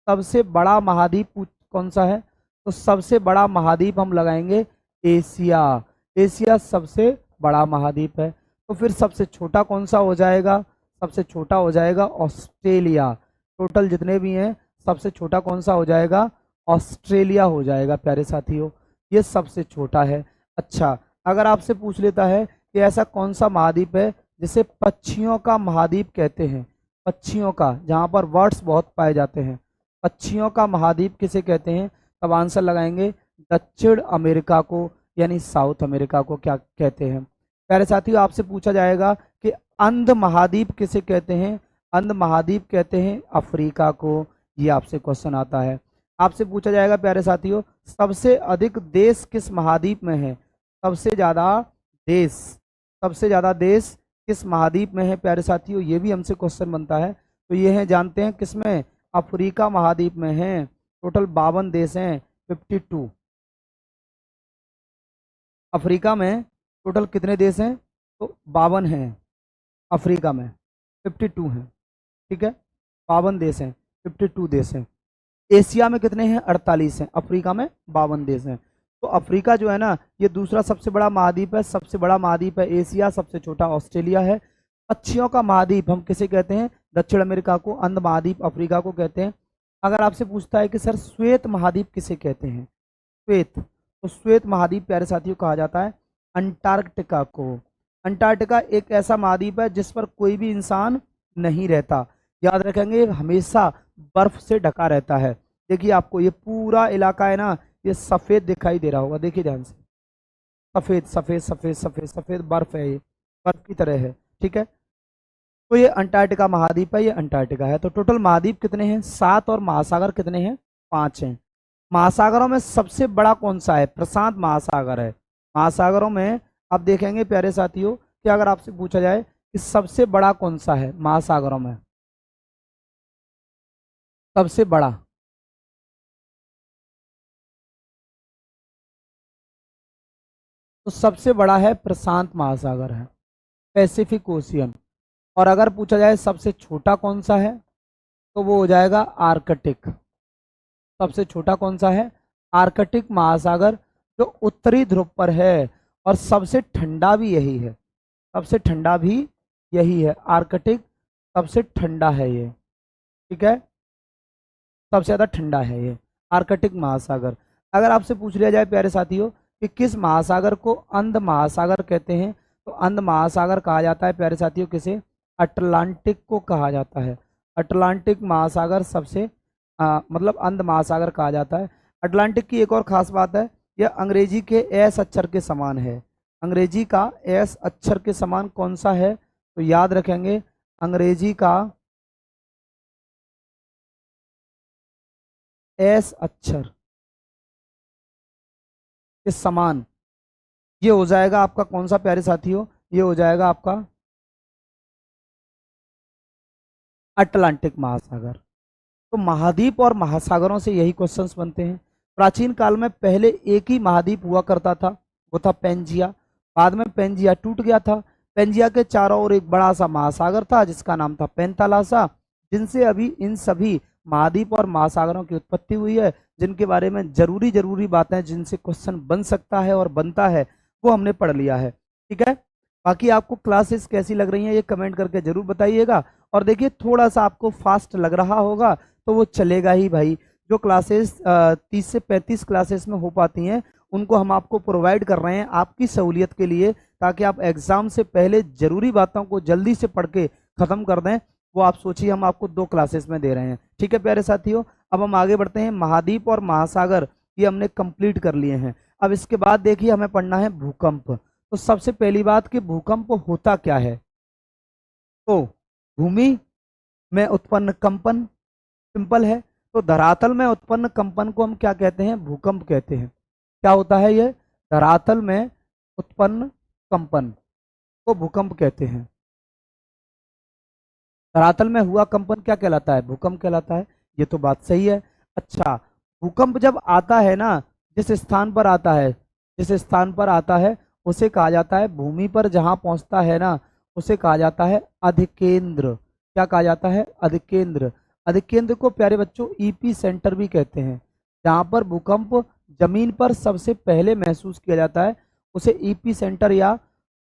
सबसे बड़ा महाद्वीप कौन सा है? तो सबसे बड़ा महाद्वीप हम लगाएंगे एशिया। एशिया सबसे बड़ा महाद्वीप है। तो फिर सबसे छोटा कौन सा हो जाएगा? सबसे छोटा हो जाएगा ऑस्ट्रेलिया। टोटल जितने भी हैं सबसे छोटा कौन सा हो जाएगा? ऑस्ट्रेलिया हो जाएगा प्यारे साथियों, ये सबसे छोटा है। अच्छा, अगर आपसे पूछ लेता है कि ऐसा कौन सा महाद्वीप है जिसे पक्षियों का महाद्वीप कहते हैं, पक्षियों का, जहाँ पर बर्ड्स बहुत पाए जाते हैं, पक्षियों का महाद्वीप किसे कहते हैं? तब आंसर लगाएंगे दक्षिण अमेरिका को, यानी साउथ अमेरिका को क्या कहते हैं। प्यारे साथियों, आपसे पूछा जाएगा कि अंध महाद्वीप किसे कहते हैं? अंध महाद्वीप कहते हैं अफ्रीका को, ये आपसे क्वेश्चन आता है। आपसे पूछा जाएगा प्यारे साथियों, सबसे अधिक देश किस महाद्वीप में है? सबसे ज्यादा देश, सबसे ज्यादा देश किस महाद्वीप में है प्यारे साथियों? ये भी हमसे क्वेश्चन बनता है। तो ये है, जानते हैं किसमें? अफ्रीका महाद्वीप में है। टोटल 52 देश हैं, 52। अफ्रीका में टोटल कितने देश हैं? तो 52 हैं। अफ्रीका में 52 हैं, ठीक है, 52 देश हैं, 52 देश हैं। एशिया में कितने हैं? 48 हैं। अफ्रीका में 52 देश हैं। तो अफ्रीका जो है ना, ये दूसरा सबसे बड़ा महाद्वीप है। सबसे बड़ा महाद्वीप है एशिया, सबसे छोटा ऑस्ट्रेलिया है। पक्षियों का महाद्वीप हम किसे कहते हैं? दक्षिण अमेरिका को। अंध महाद्वीप अफ्रीका को कहते हैं। अगर आपसे पूछता है कि सर श्वेत महाद्वीप किसे कहते हैं? श्वेत, तो श्वेत महाद्वीप प्यारे साथियों कहा जाता है अंटार्कटिका को। अंटार्कटिका एक ऐसा महाद्वीप है जिस पर कोई भी इंसान नहीं रहता। याद रखेंगे, हमेशा बर्फ से ढका रहता है। देखिए, आपको ये पूरा इलाका है ना, ये सफेद दिखाई दे रहा होगा, देखिए ध्यान से, सफेद सफेद सफेद सफेद सफेद बर्फ है, ये बर्फ की तरह है, ठीक है। तो ये अंटार्कटिका महाद्वीप है, ये अंटार्कटिका है। तो टोटल महाद्वीप कितने हैं? 7, और महासागर कितने हैं? 5 हैं। महासागरों में सबसे बड़ा कौन सा है? प्रशांत महासागर है। महासागरों में आप देखेंगे प्यारे साथियों कि अगर आपसे पूछा जाए कि सबसे बड़ा कौन सा है महासागरों में, सबसे बड़ा, तो सबसे बड़ा है प्रशांत महासागर है, पैसिफिक ओशियन। और अगर पूछा जाए सबसे छोटा कौन सा है, तो वो हो जाएगा आर्कटिक। सबसे छोटा कौन सा है? आर्कटिक महासागर, जो उत्तरी ध्रुव पर है, और सबसे ठंडा भी यही है। सबसे ठंडा भी यही है, आर्कटिक सबसे ठंडा है ये, ठीक है, सबसे ज़्यादा ठंडा है ये आर्कटिक महासागर। अगर आपसे पूछ लिया जाए प्यारे साथियों कि किस महासागर को अंध महासागर कहते हैं, तो अंध महासागर कहा जाता है प्यारे साथियों किसे? अटलांटिक को कहा जाता है। अटलांटिक महासागर सबसे मतलब अंध महासागर कहा जाता है। अटलांटिक की एक और खास बात है, यह अंग्रेजी के एस अक्षर के समान है। अंग्रेजी का एस अक्षर के समान कौन सा है? तो याद रखेंगे, अंग्रेजी का एस अक्षर के समान ये हो जाएगा आपका कौन सा प्यारे साथियों? ये हो जाएगा आपका अटलांटिक महासागर। तो महाद्वीप और महासागरों से यही क्वेश्चंस बनते हैं। प्राचीन काल में पहले एक ही महाद्वीप हुआ करता था, वो था पेंजिया। बाद में पेंजिया टूट गया था। पेंजिया के चारों ओर एक बड़ा सा महासागर था जिसका नाम था पेंथालासा, जिनसे अभी इन सभी महाद्वीप और महासागरों की उत्पत्ति हुई है, जिनके बारे में जरूरी जरूरी बातें जिनसे क्वेश्चन बन सकता है और बनता है वो हमने पढ़ लिया है, ठीक है। बाकी आपको क्लासेस कैसी लग रही हैं ये कमेंट करके जरूर बताइएगा। और देखिए, थोड़ा सा आपको फास्ट लग रहा होगा तो वो चलेगा ही भाई। जो क्लासेस 30 से 35 क्लासेस में हो पाती हैं उनको हम आपको प्रोवाइड कर रहे हैं आपकी सहूलियत के लिए, ताकि आप एग्जाम से पहले जरूरी बातों को जल्दी से पढ़ के ख़त्म कर दें। वो आप सोचिए, हम आपको 2 क्लासेस में दे रहे हैं, ठीक है प्यारे साथियों। अब हम आगे बढ़ते हैं। महाद्वीप और महासागर ये हमने कंप्लीट कर लिए हैं। अब इसके बाद देखिए, हमें पढ़ना है भूकंप। तो सबसे पहली बात कि भूकंप होता क्या है? तो भूमि में उत्पन्न कंपन, सिंपल है। तो धरातल में उत्पन्न कंपन को हम क्या कहते हैं? भूकंप कहते हैं। क्या होता है ये? धरातल में उत्पन्न कंपन को भूकंप कहते हैं। धरातल में हुआ कंपन क्या कहलाता है? भूकंप कहलाता है। ये तो बात सही है। अच्छा, भूकंप जब आता है ना, जिस स्थान पर आता है, जिस स्थान पर आता है उसे कहा जाता है, भूमि पर जहां पहुंचता है ना उसे कहा जाता है अधिकेंद्र। क्या कहा जाता है? अधिकेंद्र। अधिकेंद्र को प्यारे बच्चों ईपी सेंटर भी कहते हैं। जहां पर भूकंप जमीन पर सबसे पहले महसूस किया जाता है उसे ईपी सेंटर या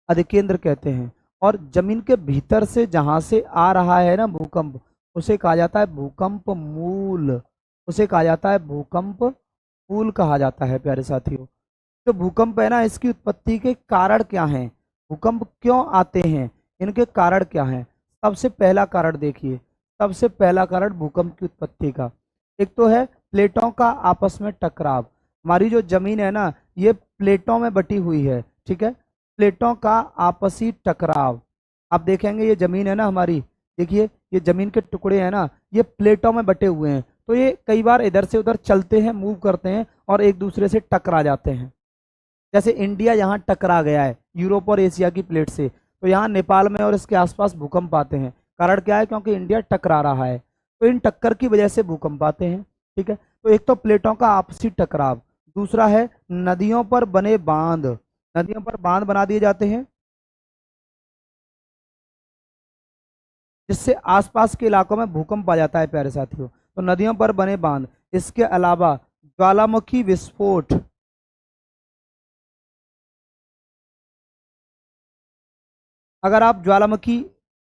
अधिकेंद्र कहते हैं। और जमीन के भीतर से जहां से आ रहा है ना भूकंप उसे कहा जाता है भूकंप मूल। उसे कहा जाता है भूकंप मूल कहा जाता है प्यारे साथियों। जो भूकंप है ना इसकी उत्पत्ति के कारण क्या हैं, भूकंप क्यों आते हैं, इनके कारण क्या हैं। सबसे पहला कारण देखिए, सबसे पहला कारण भूकंप की उत्पत्ति का एक तो है प्लेटों का आपस में टकराव। हमारी जो जमीन है ना ये प्लेटों में बटी हुई है, ठीक है। प्लेटों का आपसी टकराव, आप देखेंगे ये जमीन है ना हमारी, देखिए ये जमीन के टुकड़े हैं ना ये प्लेटों में बटे हुए हैं, तो ये कई बार इधर से उधर चलते हैं, मूव करते हैं और एक दूसरे से टकरा जाते हैं। जैसे इंडिया यहाँ टकरा गया है यूरोप और एशिया की प्लेट से, तो यहाँ नेपाल में और इसके आसपास भूकंप आते हैं। कारण क्या है? क्योंकि इंडिया टकरा रहा है, तो इन टक्कर की वजह से भूकंप आते हैं, ठीक है। तो एक तो प्लेटों का आपसी टकराव, दूसरा है नदियों पर बने बांध। नदियों पर बांध बना दिए जाते हैं जिससे आसपास के इलाकों में भूकंप आ जाता है प्यारे साथियों। तो नदियों पर बने बांध, इसके अलावा ज्वालामुखी विस्फोट। अगर आप ज्वालामुखी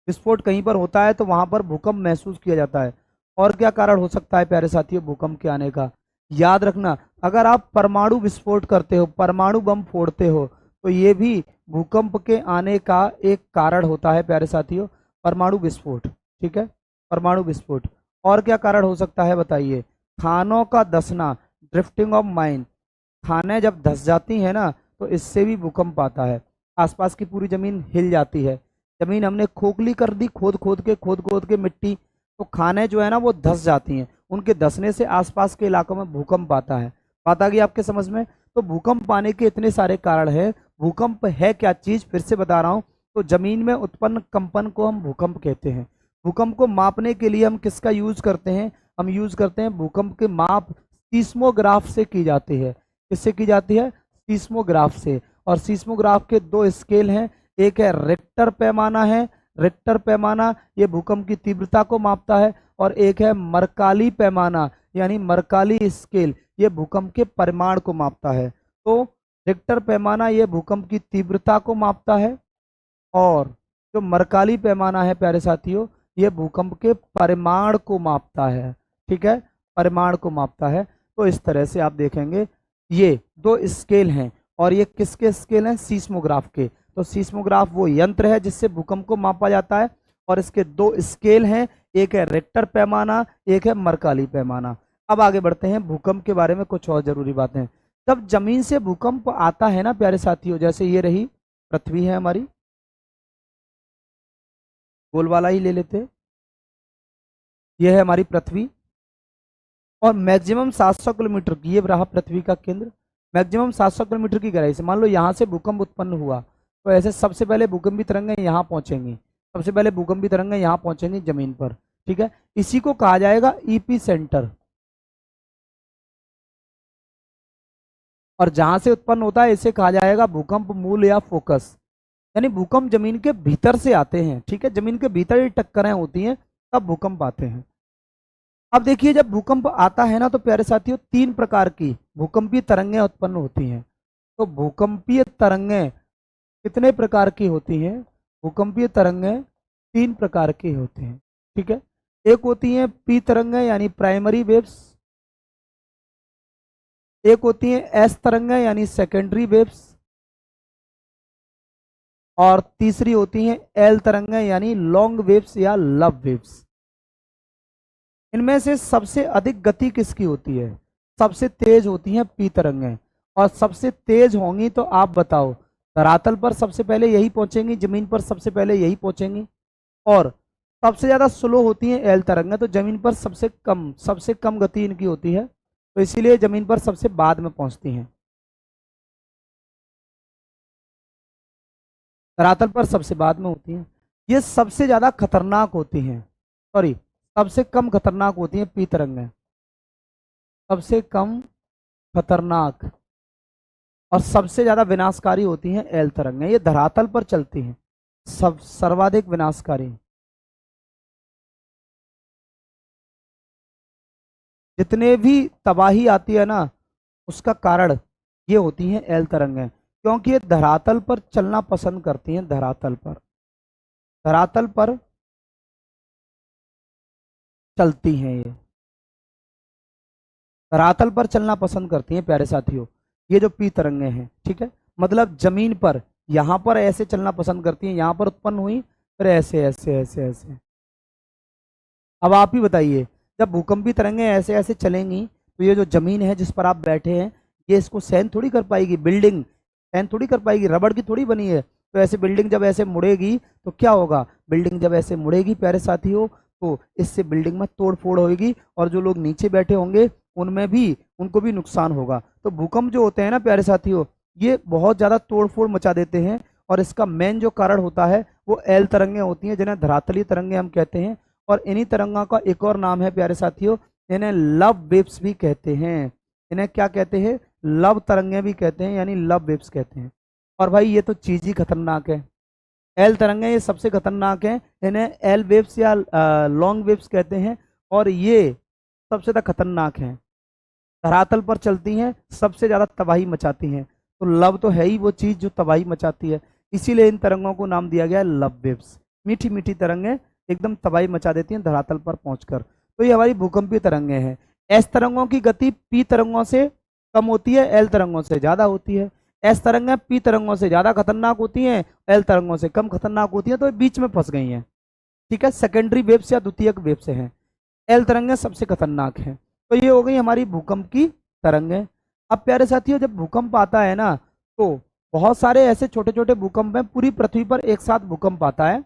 विस्फोट कहीं पर होता है तो वहां पर भूकंप महसूस किया जाता है। और क्या कारण हो सकता है प्यारे साथियों भूकंप के आने का? याद रखना, अगर आप परमाणु विस्फोट करते हो, परमाणु बम फोड़ते हो, तो ये भी भूकंप के आने का एक कारण होता है प्यारे साथियों, परमाणु विस्फोट, ठीक है। परमाणु विस्फोट। और क्या कारण हो सकता है बताइए? खानों का धंसना, ड्रिफ्टिंग ऑफ माइन। खानें जब धंस जाती हैं ना तो इससे भी भूकंप आता है, आसपास की पूरी जमीन हिल जाती है। जमीन हमने खोखली कर दी, खोद खोद के मिट्टी, तो खाने जो है ना वो धंस जाती हैं, उनके धंसने से आसपास के इलाकों में भूकंप आता है। बात आ गई आपके समझ में? तो भूकंप आने के इतने सारे कारण हैं। भूकंप है क्या चीज, फिर से बता रहा हूँ। तो जमीन में उत्पन्न कंपन को हम भूकंप कहते हैं। भूकंप को मापने के लिए हम किसका यूज करते हैं? हम यूज करते हैं भूकंप के माप सीस्मोग्राफ से की जाती है। किससे की जाती है? सीस्मोग्राफ से। और सीस्मोग्राफ के दो स्केल हैं, एक है रिक्टर पैमाना है, रिक्टर पैमाना ये भूकंप की तीव्रता को मापता है, और एक है मरकाली पैमाना यानी मरकाली स्केल, ये भूकंप के परिमाण को मापता है। तो रिक्टर पैमाना ये भूकंप की तीव्रता को मापता है, और जो मरकाली पैमाना है प्यारे साथियों ये भूकंप के परिमाण को मापता है, ठीक है, परिमाण को मापता है। तो इस तरह से आप देखेंगे ये दो स्केल हैं, और ये किसके स्केल हैं? सीस्मोग्राफ के। तो सीस्मोग्राफ वो यंत्र है जिससे भूकंप को मापा जाता है, और इसके दो स्केल हैं, एक है रिक्टर पैमाना, एक है मरकाली पैमाना। अब आगे बढ़ते हैं, भूकंप के बारे में कुछ और जरूरी बातें। जब जमीन से भूकंप आता है ना प्यारे साथियों, जैसे ये रही पृथ्वी है हमारी, गोल वाला ही ले लेते हैं, ये है हमारी पृथ्वी, और मैक्सिमम 700 किलोमीटर की ये रहा पृथ्वी का केंद्र। मैक्सिमम 700 किलोमीटर की गहराई से मान लो यहाँ से भूकंप उत्पन्न हुआ, तो ऐसे सबसे पहले भूकंपी तरंगें यहाँ पहुंचेंगी, सबसे पहले भूकंपी तरंगें यहाँ पहुंचेंगी जमीन पर, ठीक है। इसी को कहा जाएगा ईपी सेंटर। और जहां से उत्पन्न होता है इसे कहा जाएगा भूकंप मूल या फोकस। यानी भूकंप जमीन के भीतर से आते हैं, ठीक है, जमीन के भीतर ही टक्करें होती हैं तब भूकंप आते हैं। अब देखिए जब भूकंप आता है ना तो प्यारे साथियों तीन प्रकार की भूकंपीय तरंगें उत्पन्न होती हैं। तो भूकंपीय तरंगें कितने प्रकार की होती हैं? भूकंपीय तरंगें तीन प्रकार की होती हैं, ठीक है। एक होती हैं पी तरंगें यानी प्राइमरी वेव्स, एक होती हैं एस तरंगें यानी सेकेंडरी वेव्स, और तीसरी होती हैं एल तरंगें यानी लॉन्ग वेव्स या लव वेव्स। इनमें से सबसे अधिक गति किसकी होती है? सबसे तेज होती हैं पी तरंगें, और सबसे तेज होंगी तो आप बताओ, धरातल पर सबसे पहले यही पहुंचेंगी, जमीन पर सबसे पहले यही पहुंचेंगी। और सबसे ज्यादा स्लो होती हैं एल तरंगें, तो जमीन पर सबसे कम गति इनकी होती है, तो इसीलिए जमीन पर सबसे बाद में पहुंचती हैं, धरातल पर सबसे बाद में होती हैं। ये सबसे ज्यादा खतरनाक होती हैं, सॉरी सबसे कम खतरनाक होती हैं पी तरंगें, सबसे कम खतरनाक। और सबसे ज्यादा विनाशकारी होती हैं एल तरंगें, ये धरातल पर चलती हैं, सब सर्वाधिक विनाशकारी। जितने भी तबाही आती है ना, उसका कारण ये होती हैं एल तरंगें, क्योंकि ये धरातल पर चलना पसंद करती हैं, धरातल पर, धरातल पर चलती हैं ये, धरातल पर चलना पसंद करती हैं प्यारे साथियों। ये जो पी तरंगे हैं, ठीक है, मतलब जमीन पर, यहां पर ऐसे चलना पसंद करती हैं, यहां पर उत्पन्न हुई, फिर ऐसे ऐसे ऐसे ऐसे। अब आप ही बताइए, जब भूकंपी तरंगे ऐसे ऐसे चलेंगी तो ये जो जमीन है जिस पर आप बैठे हैं, ये इसको सहन थोड़ी कर पाएगी, बिल्डिंग सहन थोड़ी कर पाएगी, रबड़ की थोड़ी बनी है। तो ऐसे बिल्डिंग जब ऐसे मुड़ेगी तो क्या होगा, बिल्डिंग जब ऐसे मुड़ेगी प्यारे साथियों, तो इससे बिल्डिंग में तोड़ फोड़ होगी, और जो लोग नीचे बैठे होंगे उनमें भी, उनको भी नुकसान होगा। तो भूकंप जो होते हैं ना प्यारे साथियों, ये बहुत ज़्यादा तोड़ फोड़ मचा देते हैं, और इसका मेन जो कारण होता है वो एल तरंगे होती हैं, जिन्हें धरातलीय तरंगे हम कहते हैं। और इन्हीं तरंगा का एक और नाम है प्यारे साथियों, इन्हें लव वेव्स भी कहते हैं। इन्हें क्या कहते हैं, लव तरंगे भी कहते हैं, यानी लव वेव्स कहते हैं। और भाई ये तो चीज ही खतरनाक है, एल तरंगे ये सबसे खतरनाक है, इन्हें एल वेव्स या लॉन्ग वेव्स कहते हैं, और ये सबसे ज्यादा खतरनाक है, धरातल पर चलती हैं, सबसे ज्यादा तबाही मचाती हैं। तो लव तो है ही वो चीज जो तबाही मचाती है, इसीलिए इन तरंगों को नाम दिया गया है लव वेव्स। मीठी मीठी तरंगें एकदम तबाही मचा देती हैं धरातल पर पहुंचकर। तो ये हमारी भूकंपीय तरंगें हैं। एस तरंगों की गति पी तरंगों से कम होती है, एल तरंगों से ज्यादा होती है। एस तरंगें पी तरंगों से ज्यादा खतरनाक होती हैं, एल तरंगों से कम खतरनाक होती हैं, तो ये बीच में फंस गई हैं। ठीक है, सेकेंडरी वेव्स या द्वितीयक वेव से हैं। एल तरंगें सबसे खतरनाक हैं। तो ये हो गई हमारी भूकंप की तरंगें। अब प्यारे साथियों, जब भूकंप आता है ना, तो बहुत सारे ऐसे छोटे छोटे भूकंप हैं, पूरी पृथ्वी पर एक साथ भूकंप आता है,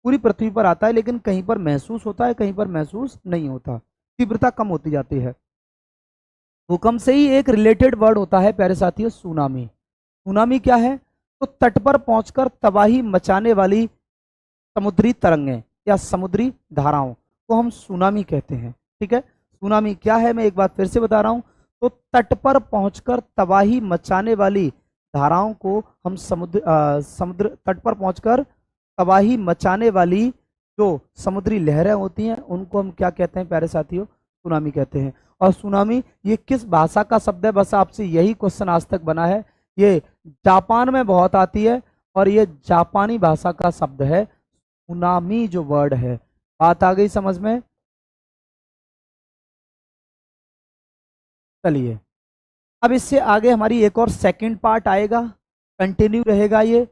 पूरी पृथ्वी पर आता है, लेकिन कहीं पर महसूस होता है, कहीं पर महसूस नहीं होता, तीव्रता कम होती जाती है। भूकंप से ही एक रिलेटेड वर्ड होता है प्यारे साथियों, सुनामी। सुनामी क्या है, तो तट पर पहुंचकर तबाही मचाने वाली समुद्री तरंगें या समुद्री धाराओं को हम सुनामी कहते हैं। ठीक है, सुनामी क्या है, मैं एक बार फिर से बता रहा हूं, तो तट पर पहुंचकर तबाही मचाने वाली धाराओं को हम समुद्र तट पर पहुंचकर तबाही मचाने वाली जो समुद्री लहरें होती हैं, उनको हम क्या कहते हैं प्यारे साथियों, सुनामी कहते हैं। और सुनामी ये किस भाषा का शब्द है, बस आपसे यही क्वेश्चन आज तक बना है। ये जापान में बहुत आती है, और ये जापानी भाषा का शब्द है सुनामी जो वर्ड है। बात आ गई समझ में? चलिए, अब इससे आगे हमारी एक और सेकंड पार्ट आएगा, कंटिन्यू रहेगा ये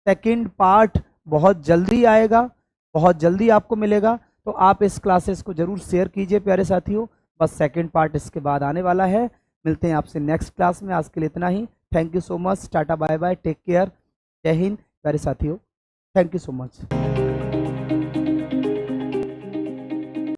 सेकंड पार्ट, बहुत जल्दी आएगा, बहुत जल्दी आपको मिलेगा। तो आप इस क्लासेस को जरूर शेयर कीजिए प्यारे साथियों। बस सेकंड पार्ट इसके बाद आने वाला है। मिलते हैं आपसे नेक्स्ट क्लास में, आज के लिए इतना ही। Thank you so much, tata bye bye, take care, जय हिंद प्यारे साथियों, थैंक यू सो मच।